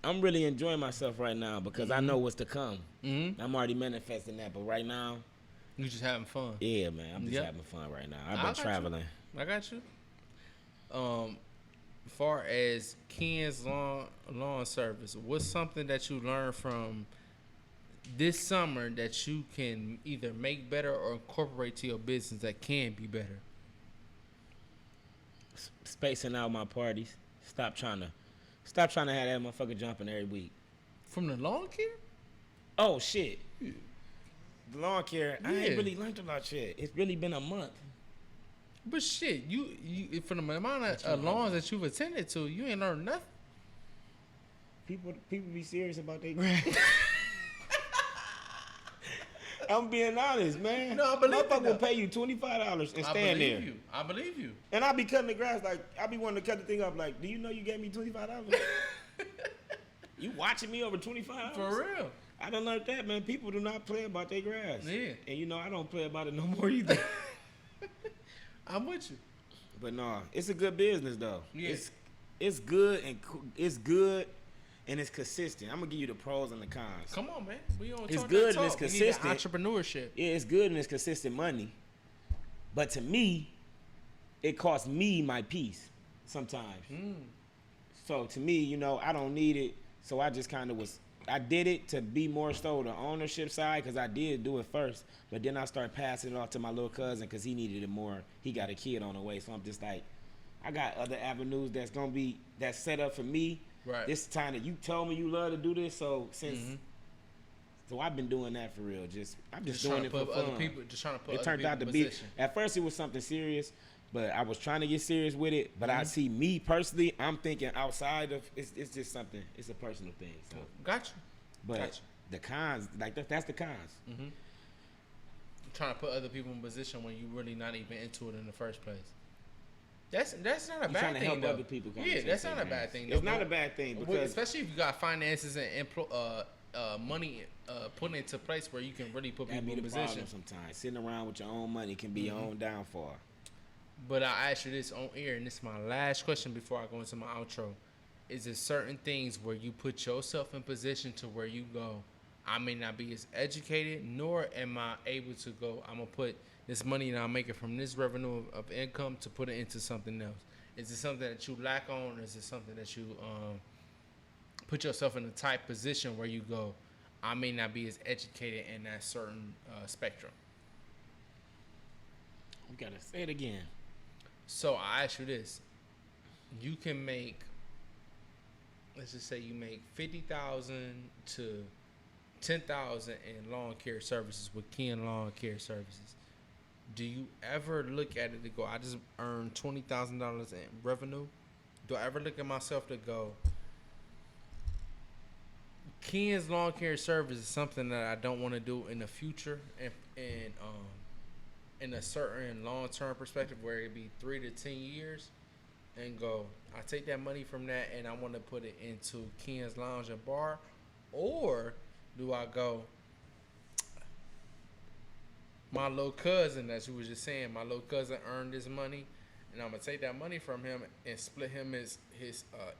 I'm really enjoying myself right now because I know what's to come. I'm already manifesting that, but right now, you just having fun. Yeah, man, I'm just having fun right now. I've been traveling. I got you. As far as Ken's lawn service, what's something that you learned from this summer that you can either make better or incorporate to your business that can be better? Spacing out my parties. Stop trying to have that motherfucker jumping every week. From the lawn care? Oh shit. The lawn care, I ain't really learned a lot of shit. It's really been a month. But shit, you from the amount of lawns that you've attended to, you ain't learned nothing. People be serious about their grass. I'm being honest, man. No, I believe motherfucker will pay you $25 and stand there. I believe you. And I be cutting the grass like I be wanting to cut the thing up like, do you know you gave me $25? You watching me over $25? For real. I done learned that, man. People do not play about their grass. Yeah. And I don't play about it no more either. I'm with you. But no, it's a good business though. Yeah. It's good and it's consistent. I'm gonna give you the pros and the cons. Come on, man. We on it's good and it's consistent. Entrepreneurship. Yeah, it's good and it's consistent money. But to me, it costs me my peace sometimes. So to me, I don't need it. So I just kind of I did it to be more so the ownership side because I did do it first. But then I started passing it off to my little cousin because he needed it more. He got a kid on the way. So I'm just like, I got other avenues that's set up for me. Right. This time that you told me you love to do this, so so I've been doing that for real. I'm just doing it for fun. Just trying to put it other turned people out to in be. position. At first, it was something serious, but I was trying to get serious with it. But I see me personally. I'm thinking outside of it's just something. It's a personal thing. So Gotcha. But the cons, that's the cons. Trying to put other people in position when you really not even into it in the first place. That's not a bad thing. Trying to help though. other people. Yeah, that's not a bad thing. It's not a bad thing because especially if you got finances and money put into place where you can really put people in position. Sometimes sitting around with your own money can be your own downfall. But I asked you this on air, and this is my last question before I go into my outro. Is there certain things where you put yourself in position to where you go, I may not be as educated, nor am I able to go, I'm going to put this money that I'm making from this revenue of income to put it into something else? Is it something that you lack on, or is it something that you put yourself in a tight position where you go, I may not be as educated in that certain spectrum? We got to say it again. So I ask you this. You can make, let's just say you make $50,000 to $10,000 in lawn care services with Ken Lawn Care Services. do you ever look at it to go, I just earned $20,000 in revenue? Do I ever look at myself to go, Ken's lawn care service is something that I don't want to do in the future, and in a certain long term perspective where it'd be 3 to 10 years, and go, I take that money from that and I want to put it into Ken's Lounge and Bar, or do I go, my little cousin, as you was just saying, my little cousin earned this money, and I'm gonna take that money from him and split him his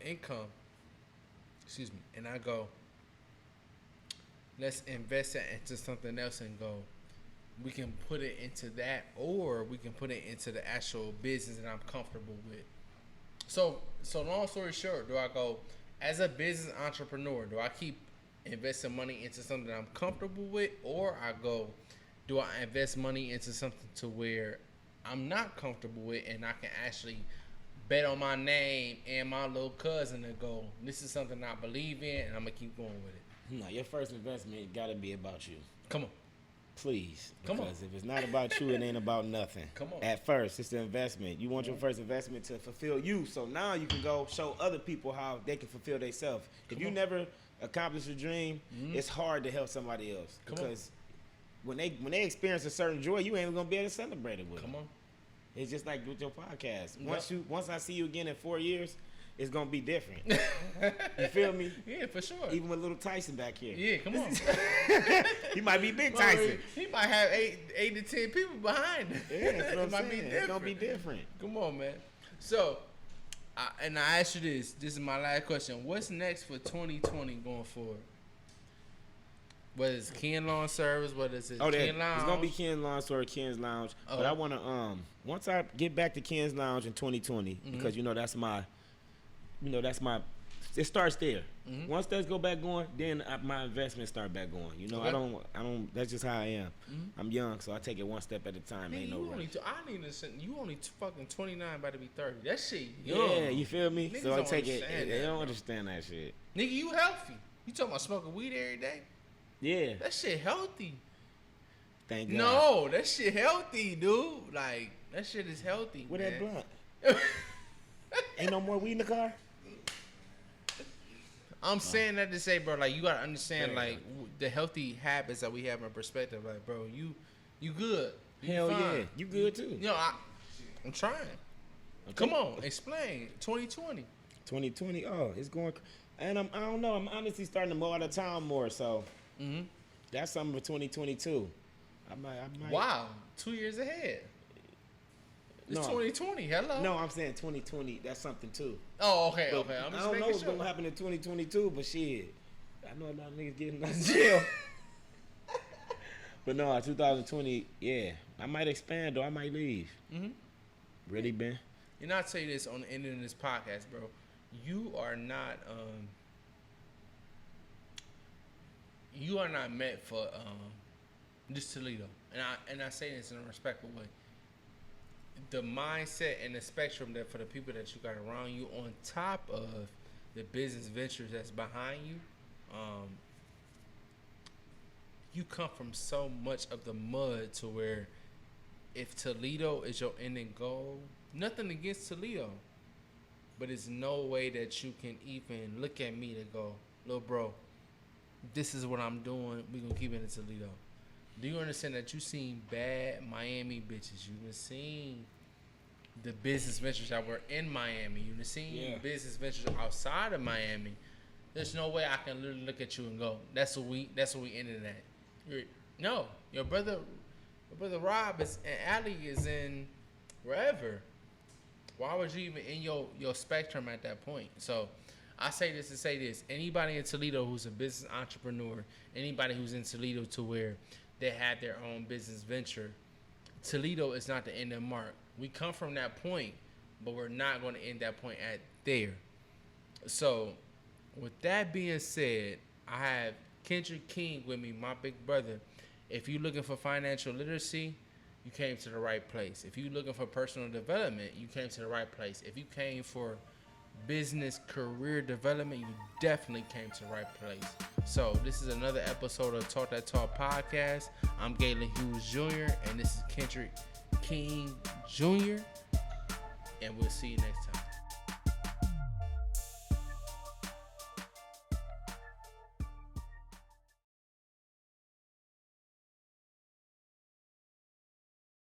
income. Excuse me, and I go, let's invest it into something else and go, we can put it into that, or we can put it into the actual business that I'm comfortable with. So long story short, do I go, as a business entrepreneur, do I keep investing money into something I'm comfortable with, or I go, do I invest money into something to where I'm not comfortable with and I can actually bet on my name and my little cousin and go, this is something I believe in and I'm going to keep going with it? No, your first investment got to be about you. Come on. Please. Come on. Because if it's not about you, it ain't about nothing. Come on. At first, it's the investment. You want your first investment to fulfill you, so now you can go show other people how they can fulfill themselves. If you never accomplish a dream, it's hard to help somebody else. Because when they experience a certain joy, you ain't gonna be able to celebrate it with them. Come on. It's just like with your podcast. Once I see you again in 4 years, it's gonna be different. You feel me? Yeah, for sure. Even with little Tyson back here. Yeah, come on. He might be big Tyson. He might have 8 to 10 people behind him. Yeah, that's what I'm might saying. be It's gonna be different. Come on, man. So, I ask you this. This is my last question. What's next for 2020 going forward? Whether it's Ken Lawn Service, whether it's Ken Lounge. It's gonna be Ken Lawn Service, Ken's Lounge. But I wanna once I get back to Ken's Lounge in 2020, because that's my it starts there. Once that go back going, then my investments start back going. I don't. That's just how I am. I'm young, so I take it one step at a time. Nigga, ain't no rush. You only fucking 29, about to be 30. That shit young. Yeah, you feel me? Niggas So I don't take it. understand They that, don't bro. understand that shit. Nigga, you healthy. You talking about smoking weed every day? Yeah. That shit healthy. Thank God. No, that shit healthy, dude. Like, that shit is healthy. Where that man. blunt? Ain't no more weed in the car? I'm saying that to say, bro, like, you gotta understand, like, the healthy habits that we have in perspective. Like, bro, you good. You Hell fine. yeah. You good too. I'm trying. Okay. Come on, explain. 2020. 2020. Oh, it's going. And I don't know. I'm honestly starting to mow out of town more. So that's something for 2022. I might. Wow, 2 years ahead. It's No. 2020. Hello. No, I'm saying 2020. That's something too. Oh, okay, But okay. I'm I just don't know making what's sure. gonna happen in 2022, but shit, I know a lot of niggas getting out of jail. But no, 2020, yeah, I might expand or I might leave. Really, Ben? I'll tell you this on the end of this podcast, bro. You are not meant for just Toledo, and I say this in a respectful way. The mindset and the spectrum that for the people that you got around you, on top of the business ventures that's behind you, you come from so much of the mud to where if Toledo is your ending goal, nothing against Toledo, but it's no way that you can even look at me to go, little bro, this is what I'm doing. We gonna keep it in Toledo. Do you understand that you seen bad Miami bitches? You done seen the business ventures that were in Miami. You done seen business ventures outside of Miami. There's no way I can literally look at you and go, that's what we ended at. Your brother Rob and Allie is in wherever. Why was you even in your spectrum at that point? So I say this to say this. Anybody in Toledo who's a business entrepreneur, anybody who's in Toledo to where they have their own business venture, Toledo is not the end of the mark. We come from that point, but we're not going to end that point at there. So with that being said, I have Kendrick King with me, my big brother. If you're looking for financial literacy, you came to the right place. If you're looking for personal development, you came to the right place. If you came for business career development, you definitely came to the right place. So this is another episode of Talk That Talk podcast. I'm Gaylon Hughes Jr. and this is Kendrick King Jr. And we'll see you next time.